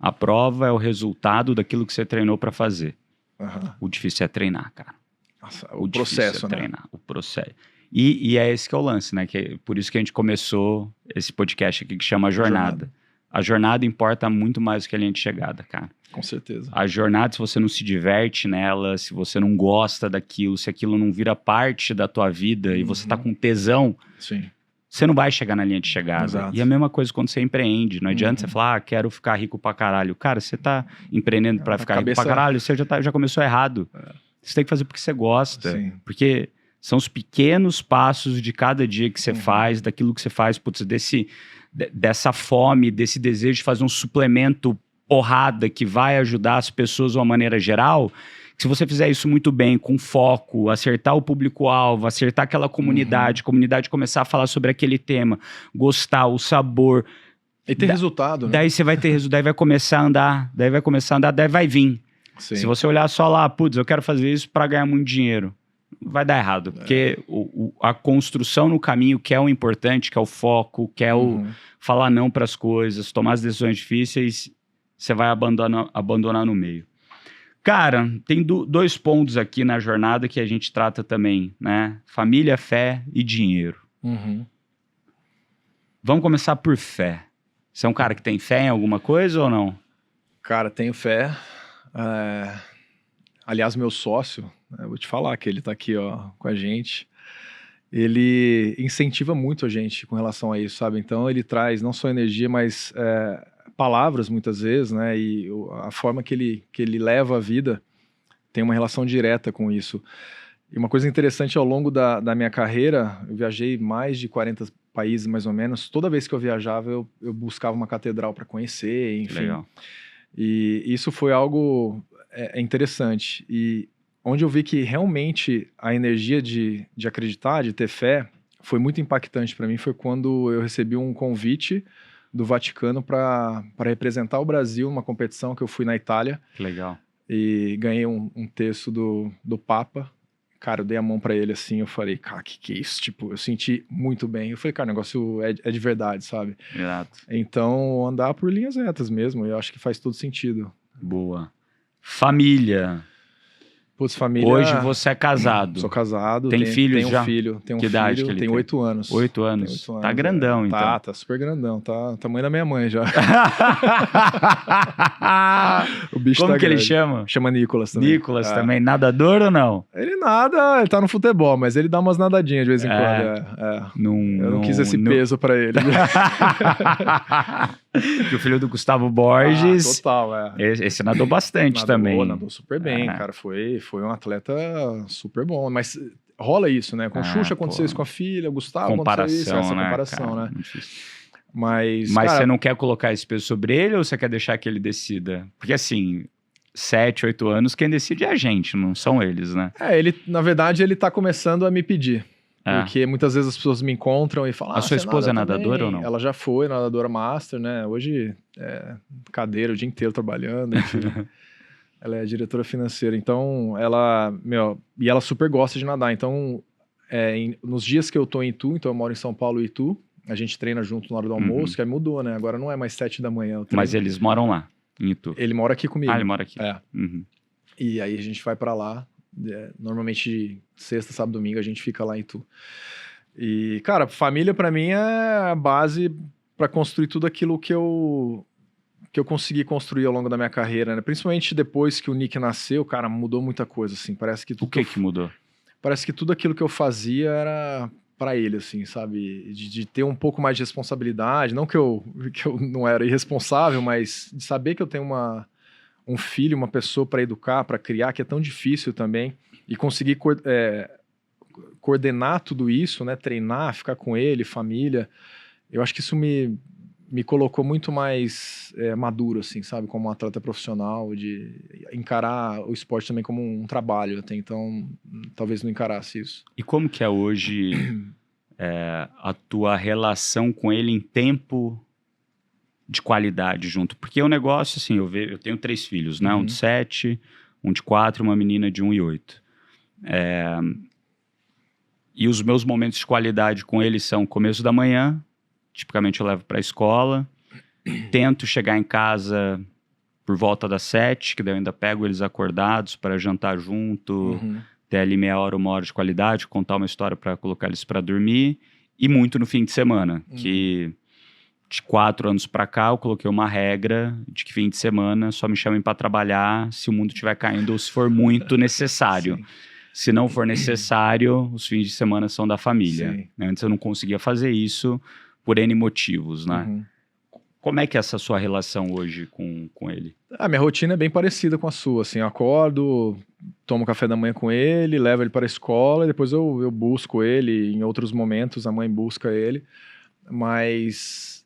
A prova é o resultado daquilo que você treinou pra fazer. Uhum. O difícil é treinar, cara. Nossa, o processo, né? Treinar, o processo. E é esse que é o lance, né? Que é por isso que a gente começou esse podcast aqui que chama Jornada. A jornada importa muito mais do que a linha de chegada, cara. Com certeza. A jornada, se você não se diverte nela, se você não gosta daquilo, se aquilo não vira parte da tua vida e você tá com tesão... Sim. Você não vai chegar na linha de chegada. Exato. E a mesma coisa quando você empreende. Não adianta você falar, quero ficar rico pra caralho. Cara, você tá empreendendo pra ficar rico pra caralho, você já começou errado. Você tem que fazer porque você gosta. Sim. Porque são os pequenos passos de cada dia que você faz, daquilo que você faz, putz, dessa fome, desse desejo de fazer um suplemento porrada que vai ajudar as pessoas de uma maneira geral. Se você fizer isso muito bem, com foco, acertar o público-alvo, acertar aquela comunidade, comunidade começar a falar sobre aquele tema, gostar, o sabor. E ter resultado, né? Daí você vai ter resultado, daí vai começar a andar, daí vai vir. Sim. Se você olhar só lá, putz, eu quero fazer isso para ganhar muito dinheiro, vai dar errado. Porque a construção no caminho, que é o importante, que é o foco, que é o falar não para as coisas, tomar as decisões difíceis, você vai abandonar no meio. Cara, tem dois pontos aqui na jornada que a gente trata também, né? Família, fé e dinheiro. Vamos começar por fé. Você é um cara que tem fé em alguma coisa ou não? Cara, tenho fé. Aliás, meu sócio, eu vou te falar que ele tá aqui, ó, com a gente. Ele incentiva muito a gente com relação a isso, sabe? Então, ele traz não só energia, mas... palavras muitas vezes, né, e a forma que ele leva a vida tem uma relação direta com isso. E uma coisa interessante, ao longo da minha carreira, eu viajei mais de 40 países, mais ou menos. Toda vez que eu viajava, eu buscava uma catedral para conhecer, enfim. Legal. E isso foi algo interessante. E onde eu vi que realmente a energia de acreditar, de ter fé, foi muito impactante para mim, foi quando eu recebi um convite do Vaticano para representar o Brasil numa competição que eu fui na Itália. Que legal. E ganhei um texto do Papa. Cara, eu dei a mão para ele assim, eu falei, cara, que é isso? Tipo, eu senti muito bem. Eu falei, cara, o negócio é de verdade, sabe? Exato. Então, andar por linhas retas mesmo, eu acho que faz todo sentido. Boa. Família. Putz, família... Hoje você é casado. Sou casado. Tem filhos já? Tenho um filho. Tenho que idade que ele tem 8 anos. 8 anos. 8 anos. Tá grandão, então. Tá super grandão. Tá tamanho da minha mãe já. O bicho Como tá que grande. ele chama? Chama Nicolas também. Nicolas também. Nadador ou não? Ele nada, ele tá no futebol, mas ele dá umas nadadinhas de vez em quando. Eu não quis esse peso pra ele. Que o filho do Gustavo Borges. Total, Esse nadou bastante também. Nadou super bem, cara. Foi um atleta super bom. Mas rola isso, né? Com o Xuxa aconteceu isso com a filha, o Gustavo aconteceu isso, essa comparação, cara, né? Mas cara, você não quer colocar esse peso sobre ele ou você quer deixar que ele decida? Porque assim, 7, 8 anos, quem decide é a gente, não são eles, né? Na verdade, ele tá começando a me pedir. Porque muitas vezes as pessoas me encontram e falam... A sua esposa é nadadora ou não? Ela já foi nadadora master, né? Hoje, cadeira o dia inteiro trabalhando, enfim. Ela é diretora financeira. Então, e ela super gosta de nadar. Então, nos dias que eu tô em Itu, então eu moro em São Paulo e Itu, a gente treina junto na hora do almoço, que aí mudou, né? Agora não é mais 7 da manhã. Mas eles moram lá, em Itu? Ele mora aqui comigo. Ele mora aqui. E aí a gente vai pra lá. Normalmente sexta, sábado, domingo a gente fica lá em Itu. E, cara, família pra mim é a base pra construir tudo aquilo que eu consegui construir ao longo da minha carreira, né? Principalmente depois que o Nick nasceu, cara, mudou muita coisa, assim. Parece que tudo o que mudou? Parece que tudo aquilo que eu fazia era pra ele, assim, sabe? De ter um pouco mais de responsabilidade. Não que eu não era irresponsável, mas de saber que eu tenho um filho, uma pessoa para educar, para criar, que é tão difícil também, e conseguir coordenar tudo isso, né, treinar, ficar com ele, família, eu acho que isso me colocou muito mais maduro, assim, sabe, como um atleta profissional, de encarar o esporte também como um trabalho, até então talvez não encarasse isso. E como que é hoje a tua relação com ele em tempo de qualidade junto? Porque o negócio, assim, eu tenho 3 filhos, né? Um de 7, um de 4 e uma menina de 1 e 8. E os meus momentos de qualidade com eles são começo da manhã, tipicamente eu levo para a escola, tento chegar em casa por volta das 7, que daí eu ainda pego eles acordados para jantar junto, ter ali meia hora, 1 hora de qualidade, contar uma história para colocar eles para dormir, e muito no fim de semana, que... De 4 anos pra cá, eu coloquei uma regra de que fim de semana só me chamem pra trabalhar se o mundo estiver caindo ou se for muito necessário. Se não for necessário, os fins de semana são da família. Antes eu não conseguia fazer isso por N motivos, né? Como é que é essa sua relação hoje com ele? A minha rotina é bem parecida com a sua, assim, eu acordo, tomo café da manhã com ele, levo ele para a escola, e depois eu busco ele, em outros momentos a mãe busca ele, mas...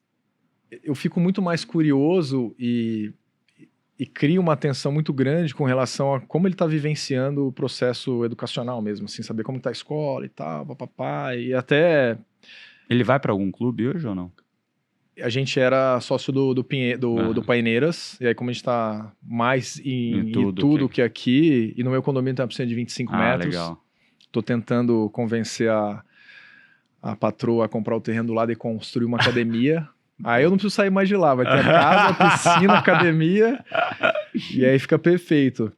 eu fico muito mais curioso e crio uma atenção muito grande com relação a como ele está vivenciando o processo educacional mesmo, assim, saber como está a escola e tal, papapá, e até... Ele vai para algum clube hoje ou não? A gente era sócio do Paineiras, e aí como a gente está mais em tudo que aqui, e no meu condomínio tem uma piscina de 25 metros, legal. Tô tentando convencer a patroa a comprar o terreno do lado e construir uma academia. Aí eu não preciso sair mais de lá, vai ter a casa, a piscina, a academia, e aí fica perfeito.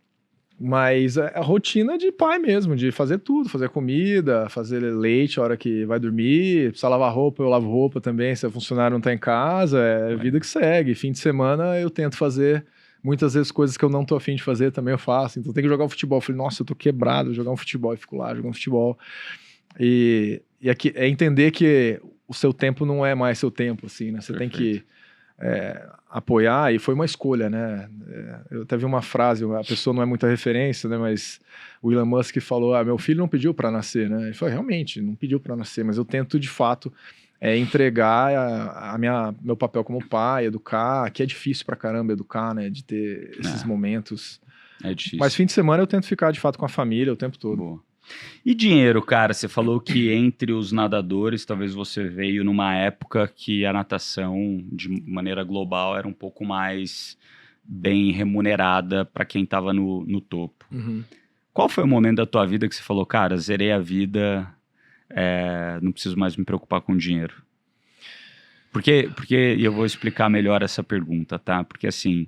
Mas a rotina de pai mesmo, de fazer tudo, fazer comida, fazer leite a hora que vai dormir, precisa lavar roupa, eu lavo roupa também, se o funcionário não tá em casa, é vida que segue. Fim de semana eu tento fazer, muitas vezes coisas que eu não tô afim de fazer também eu faço, então tem que jogar um futebol. Eu falei, nossa, eu tô quebrado, vou jogar um futebol, e fico lá jogando futebol. E aqui é entender que o seu tempo não é mais seu tempo, assim, né? Você tem que apoiar, e foi uma escolha, né? Eu até vi uma frase, a pessoa não é muita referência, né? Mas o Elon Musk falou, meu filho não pediu para nascer, né? Ele falou, realmente, não pediu para nascer, mas eu tento, de fato, entregar meu papel como pai, educar, que é difícil pra caramba educar, né? De ter esses momentos. É difícil. Mas fim de semana eu tento ficar, de fato, com a família o tempo todo. Boa. E dinheiro, cara? Você falou que entre os nadadores, talvez você veio numa época que a natação, de maneira global, era um pouco mais bem remunerada para quem estava no topo. Qual foi o momento da tua vida que você falou, cara, zerei a vida, não preciso mais me preocupar com dinheiro? Porque eu vou explicar melhor essa pergunta, tá? Porque assim...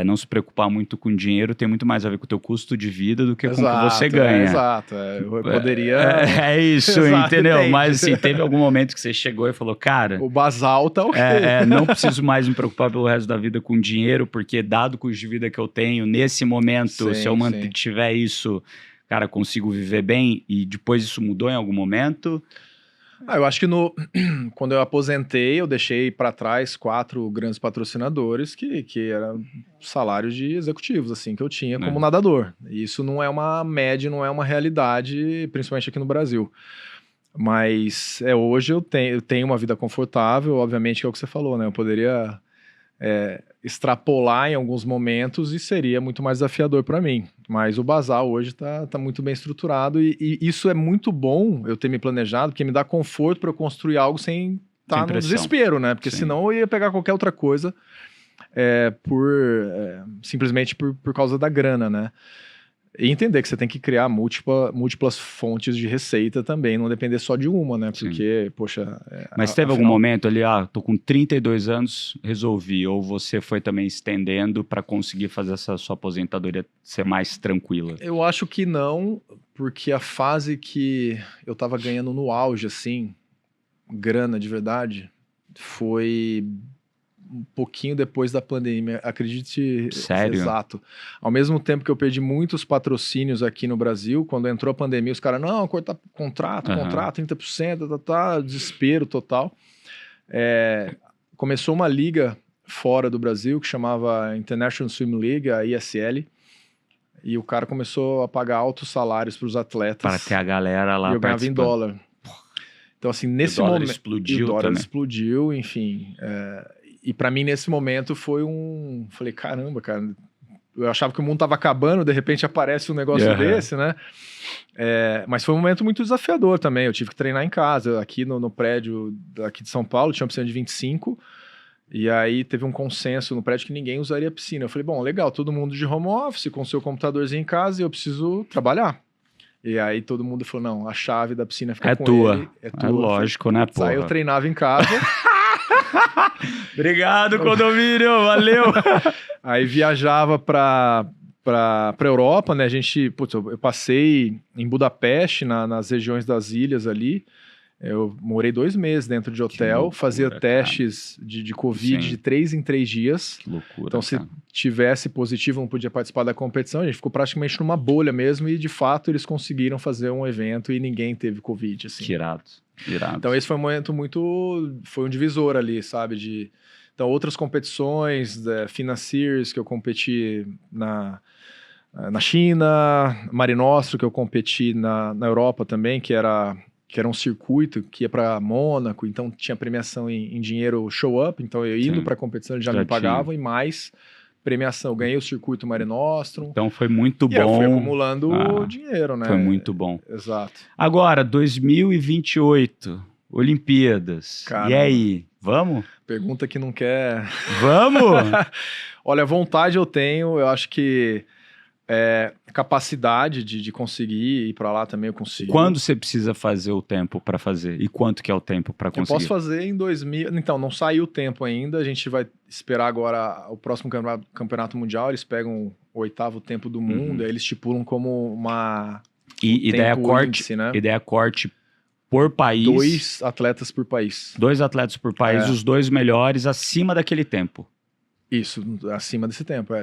não se preocupar muito com dinheiro tem muito mais a ver com o teu custo de vida do que com o que você ganha. Exato, eu poderia... É isso, exato, entendeu? Entendi. Mas assim, teve algum momento que você chegou e falou, cara... O basal tá ok. Não preciso mais me preocupar pelo resto da vida com dinheiro, porque dado o custo de vida que eu tenho, nesse momento, se eu mantiver isso, cara, consigo viver bem, e depois isso mudou em algum momento? Eu acho que quando eu aposentei, eu deixei para trás 4 grandes patrocinadores que eram salários de executivos, assim, que eu tinha como nadador. E isso não é uma média, não é uma realidade, principalmente aqui no Brasil. Mas hoje eu tenho uma vida confortável, obviamente, que é o que você falou, né? Eu poderia extrapolar em alguns momentos e seria muito mais desafiador para mim. Mas o Basal hoje tá muito bem estruturado e isso é muito bom eu ter me planejado, porque me dá conforto para eu construir algo sem estar no desespero, né? Porque senão eu ia pegar qualquer outra coisa simplesmente por causa da grana, né? E entender que você tem que criar múltiplas fontes de receita também, não depender só de uma, né? Porque, sim, poxa... Mas teve algum momento ali, tô com 32 anos, resolvi, ou você foi também estendendo para conseguir fazer essa sua aposentadoria ser mais tranquila? Eu acho que não, porque a fase que eu tava ganhando no auge, assim, grana de verdade, foi um pouquinho depois da pandemia, acredite. Sério? Exato. Ao mesmo tempo que eu perdi muitos patrocínios aqui no Brasil, quando entrou a pandemia, os caras, não, cortar contrato, 30%, desespero total. Começou uma liga fora do Brasil, que chamava International Swim League, a ISL, e o cara começou a pagar altos salários para os atletas. Para ter a galera lá. E eu ganhava em dólar. Então, assim, nesse momento... Explodiu, o dólar também explodiu, enfim... E pra mim, nesse momento, foi falei, caramba, cara, eu achava que o mundo tava acabando, de repente aparece um negócio desse, né? Mas foi um momento muito desafiador também, eu tive que treinar em casa, aqui no prédio aqui de São Paulo, tinha uma piscina de 25, e aí teve um consenso no prédio que ninguém usaria a piscina. Eu falei, bom, legal, todo mundo de home office, com seu computadorzinho em casa, e eu preciso trabalhar. E aí todo mundo falou, não, a chave da piscina fica com tua. Ele. É tua. É lógico, né, pô? Aí eu treinava em casa... Obrigado, condomínio, valeu! Aí viajava pra Europa, né? Eu passei em Budapeste, nas regiões das ilhas ali. Eu morei 2 meses dentro de hotel, loucura, fazia testes de Covid. Sim. De 3 em 3 dias. Que loucura. Então, se tivesse positivo, não podia participar da competição. A gente ficou praticamente numa bolha mesmo e, de fato, eles conseguiram fazer um evento e ninguém teve Covid, assim. Irado. Então, esse foi um momento foi um divisor ali, sabe? Então, outras competições, Financiers, que eu competi na China, Mare Nostrum, que eu competi na Europa também, que era um circuito que ia para Mônaco, então tinha premiação em dinheiro show-up, então eu indo para a competição eles já me pagavam e mais premiação. Eu ganhei o circuito Mare Nostrum. Então foi muito bom. Eu fui acumulando dinheiro, né? Foi muito bom. Exato. Agora, 2028, Olimpíadas. Caramba. E aí, vamos? Pergunta que não quer... Vamos? Olha, vontade eu tenho, eu acho que capacidade de conseguir ir para lá também eu consigo. Quando você precisa fazer o tempo para fazer? E quanto que é o tempo para conseguir? Eu posso fazer em 2000... Então, não saiu o tempo ainda. A gente vai esperar agora o próximo campeonato mundial. Eles pegam o 8º tempo do mundo. Aí eles estipulam como uma... ideia corte por país. 2 atletas por país. 2 atletas por país, os 2 melhores acima daquele tempo. Isso, acima desse tempo.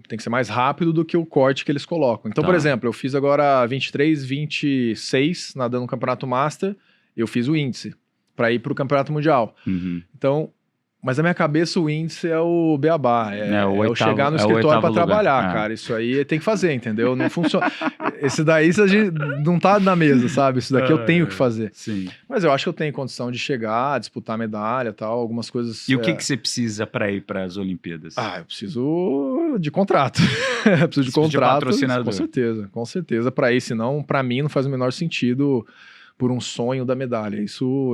Tem que ser mais rápido do que o corte que eles colocam. Então, por exemplo, eu fiz agora 23, 26 nadando no Campeonato Master, eu fiz o índice para ir para o Campeonato Mundial. Então, mas na minha cabeça o índice é o beabá, eu chegar no escritório para trabalhar, cara. Isso aí tem que fazer, entendeu? Não funciona. Esse daí a gente não tá na mesa, sabe? Isso daqui eu tenho que fazer. Sim. Mas eu acho que eu tenho condição de chegar, disputar medalha e tal, algumas coisas... E o que você precisa para ir para as Olimpíadas? Eu preciso de contrato. Eu preciso de contrato. De patrocinador. Com certeza. Para ir, senão, para mim, não faz o menor sentido... por um sonho da medalha. Isso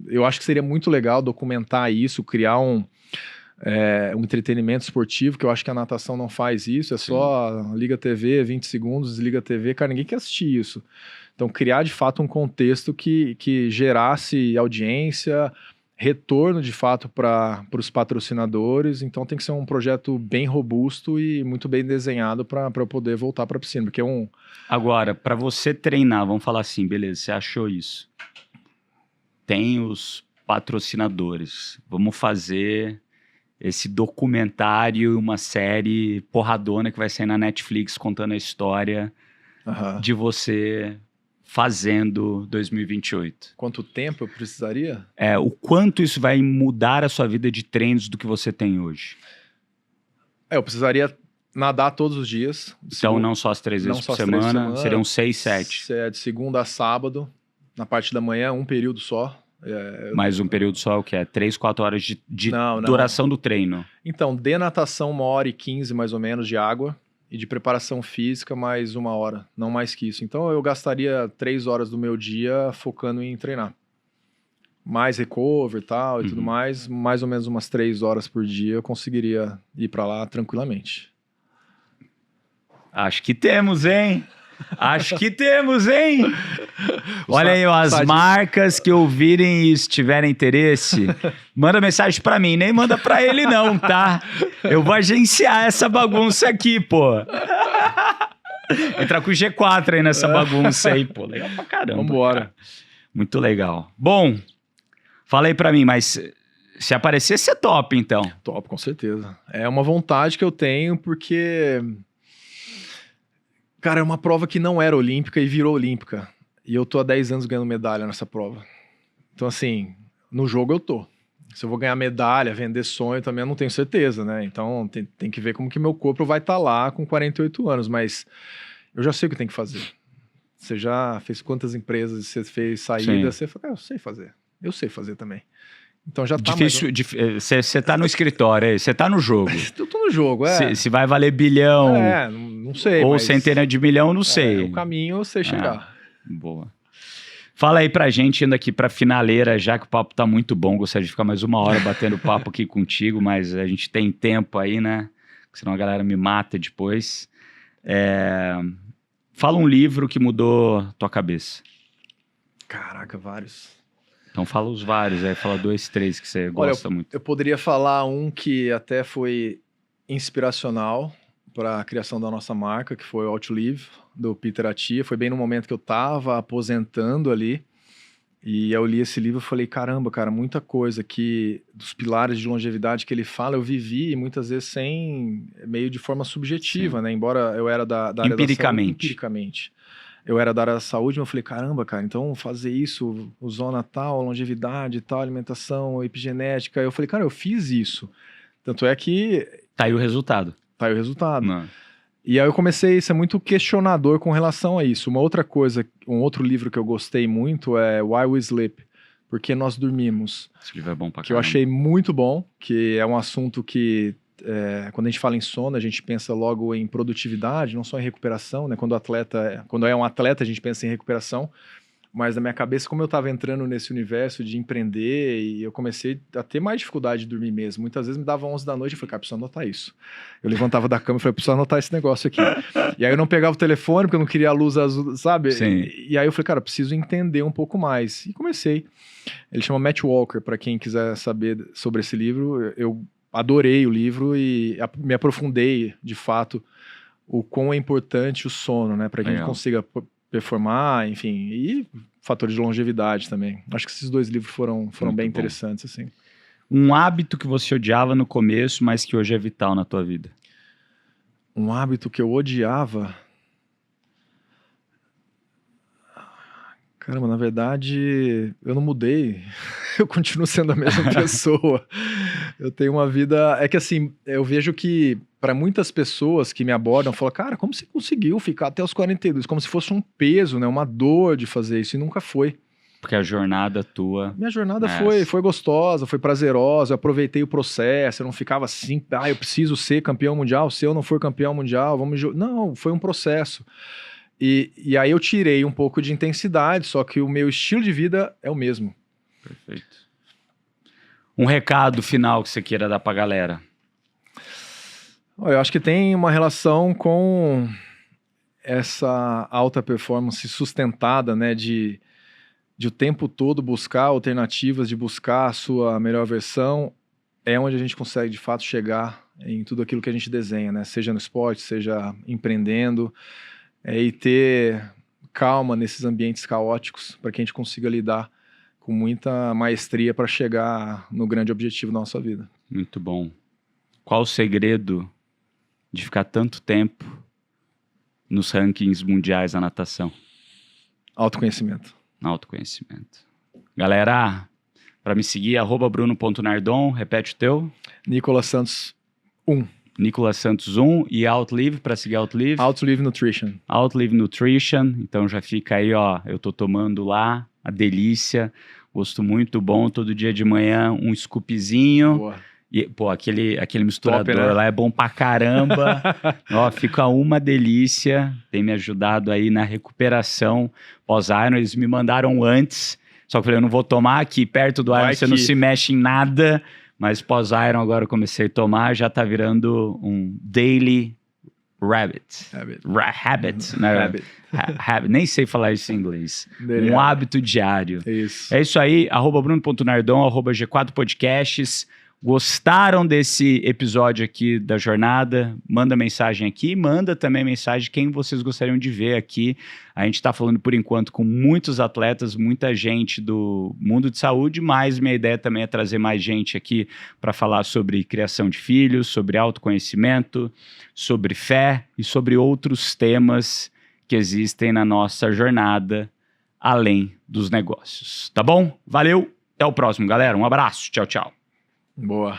eu acho que seria muito legal documentar isso, criar um entretenimento esportivo, que eu acho que a natação não faz isso, só liga a TV, 20 segundos, desliga a TV, cara, ninguém quer assistir isso. Então, criar de fato um contexto que gerasse audiência, retorno de fato para os patrocinadores. Então tem que ser um projeto bem robusto e muito bem desenhado para eu poder voltar para a piscina, porque Agora, para você treinar, vamos falar assim, beleza, você achou isso, tem os patrocinadores, vamos fazer esse documentário e uma série porradona que vai sair na Netflix contando a história de você fazendo 2028? Quanto tempo eu precisaria? O quanto isso vai mudar a sua vida de treinos do que você tem hoje? Eu precisaria nadar todos os dias. Então, não só as 3 vezes por semana, seriam 6, 7. De segunda a sábado, na parte da manhã, um período só. Mais um período só, o que é? 3, 4 horas de duração do treino? Então, de natação, 1h15 mais ou menos de água. E de preparação física, mais 1 hora, não mais que isso. Então, eu gastaria 3 horas do meu dia focando em treinar. Mais recover e tal, e tudo mais ou menos umas 3 horas por dia eu conseguiria ir para lá tranquilamente. Acho que temos, hein? Acho que temos, hein? Olha aí, as marcas que ouvirem e tiverem interesse, manda mensagem pra mim, nem manda pra ele não, tá? Eu vou agenciar essa bagunça aqui, pô. Entrar com o G4 aí nessa bagunça aí, pô. Legal pra caramba. Vambora. Cara. Muito legal. Bom, fala aí pra mim, mas se aparecer, você top, então. Top, com certeza. É uma vontade que eu tenho porque... Cara, é uma prova que não era olímpica e virou olímpica. E eu tô há 10 anos ganhando medalha nessa prova. Então, assim, no jogo eu tô. Se eu vou ganhar medalha, vender sonho, também eu não tenho certeza, né? Então, tem que ver como que meu corpo vai estar lá com 48 anos. Mas eu já sei o que tem que fazer. Você já fez quantas empresas, você fez saída, você fala, eu sei fazer. Eu sei fazer também. Então já tá difícil. Você tá no escritório, você tá no jogo. Eu tô no jogo, Se vai valer bilhão. Não sei. Ou centena de milhão, não sei. O caminho eu sei chegar. Boa. Fala aí pra gente, indo aqui pra finaleira, já que o papo tá muito bom. Gostaria de ficar mais 1 hora batendo papo aqui contigo, mas a gente tem tempo aí, né? Senão a galera me mata depois. Fala um livro que mudou tua cabeça. Caraca, vários. Então fala os vários, aí fala 2, 3 que você gosta muito. Eu poderia falar um que até foi inspiracional para a criação da nossa marca, que foi o Outlive, do Peter Attia. Foi bem no momento que eu estava aposentando ali. E eu li esse livro e falei, caramba, cara, muita coisa que dos pilares de longevidade que ele fala, eu vivi e muitas vezes meio de forma subjetiva, né? Embora eu era da área empiricamente. Empiricamente. Eu era da área da saúde, mas eu falei, caramba, cara, então fazer isso, o zona tal, longevidade tal, alimentação, epigenética. Eu falei, cara, eu fiz isso. Tanto é que... Tá aí o resultado. Tá aí o resultado. Não. E aí eu comecei a ser muito questionador com relação a isso. Uma outra coisa, um outro livro que eu gostei muito é Why We Sleep, Porque Nós Dormimos. Esse livro é bom pra caramba. Que eu achei muito bom, que é um assunto que... quando a gente fala em sono, a gente pensa logo em produtividade, não só em recuperação, né? Quando é um atleta, a gente pensa em recuperação, mas na minha cabeça, como eu estava entrando nesse universo de empreender, e eu comecei a ter mais dificuldade de dormir mesmo. Muitas vezes me dava 11 da noite, eu falei, cara, preciso anotar isso. Eu levantava da cama e falei, preciso anotar esse negócio aqui. E aí eu não pegava o telefone, porque eu não queria a luz azul, sabe? Sim. E aí eu falei, cara, preciso entender um pouco mais. E comecei. Ele chama Matt Walker, para quem quiser saber sobre esse livro. Eu adorei o livro e me aprofundei, de fato, o quão é importante o sono, né? Para que a gente consiga performar, enfim, e fatores de longevidade também. Acho que esses 2 livros foram bem interessantes, assim. Um hábito que você odiava no começo, mas que hoje é vital na tua vida? Um hábito que eu odiava... Caramba, na verdade, eu não mudei. Eu continuo sendo a mesma pessoa. Eu tenho uma vida... É que assim, eu vejo que para muitas pessoas que me abordam, falam, cara, como você conseguiu ficar até os 42? Como se fosse um peso, né? Uma dor de fazer isso, e nunca foi. Porque a jornada tua... Minha jornada foi gostosa, foi prazerosa, eu aproveitei o processo, eu não ficava assim, eu preciso ser campeão mundial, se eu não for campeão mundial, Não, foi um processo. E aí eu tirei um pouco de intensidade, só que o meu estilo de vida é o mesmo. Perfeito. Um recado final que você queira dar pra galera? Eu acho que tem uma relação com essa alta performance sustentada, né, de o tempo todo buscar alternativas, de buscar a sua melhor versão, é onde a gente consegue de fato chegar em tudo aquilo que a gente desenha, né, seja no esporte, seja empreendendo, e ter calma nesses ambientes caóticos para que a gente consiga lidar com muita maestria para chegar no grande objetivo da nossa vida. Muito bom. Qual o segredo de ficar tanto tempo nos rankings mundiais da natação? Autoconhecimento. Autoconhecimento. Galera, para me seguir, @bruno.nardon, repete o teu. Nicolas Santos 1. Nicolas Santos 1 e Outlive, para seguir Outlive. Outlive Nutrition. Outlive Nutrition, então já fica aí, ó, eu tô tomando lá, a delícia, gosto muito, bom, todo dia de manhã, um scoopzinho. Boa. E, pô, aquele misturador Top, né? lá é bom pra caramba. Ó, fica uma delícia. Tem me ajudado aí na recuperação pós-Iron. Eles me mandaram antes. Só que eu falei, eu não vou tomar aqui perto do Iron, você não se mexe em nada. Mas pós-Iron agora eu comecei a tomar, já tá virando um daily habit. Né? Habit. Nem sei falar isso em inglês. Um hábito diário. Isso. É isso aí, @bruno.nardon, @G4podcasts. Gostaram desse episódio aqui da jornada? Manda mensagem aqui, manda também mensagem quem vocês gostariam de ver aqui. A gente está falando por enquanto com muitos atletas, muita gente do mundo de saúde, mas minha ideia também é trazer mais gente aqui para falar sobre criação de filhos, sobre autoconhecimento, sobre fé e sobre outros temas que existem na nossa jornada além dos negócios. Tá bom? Valeu, até o próximo, galera. Um abraço, tchau, tchau. Boa.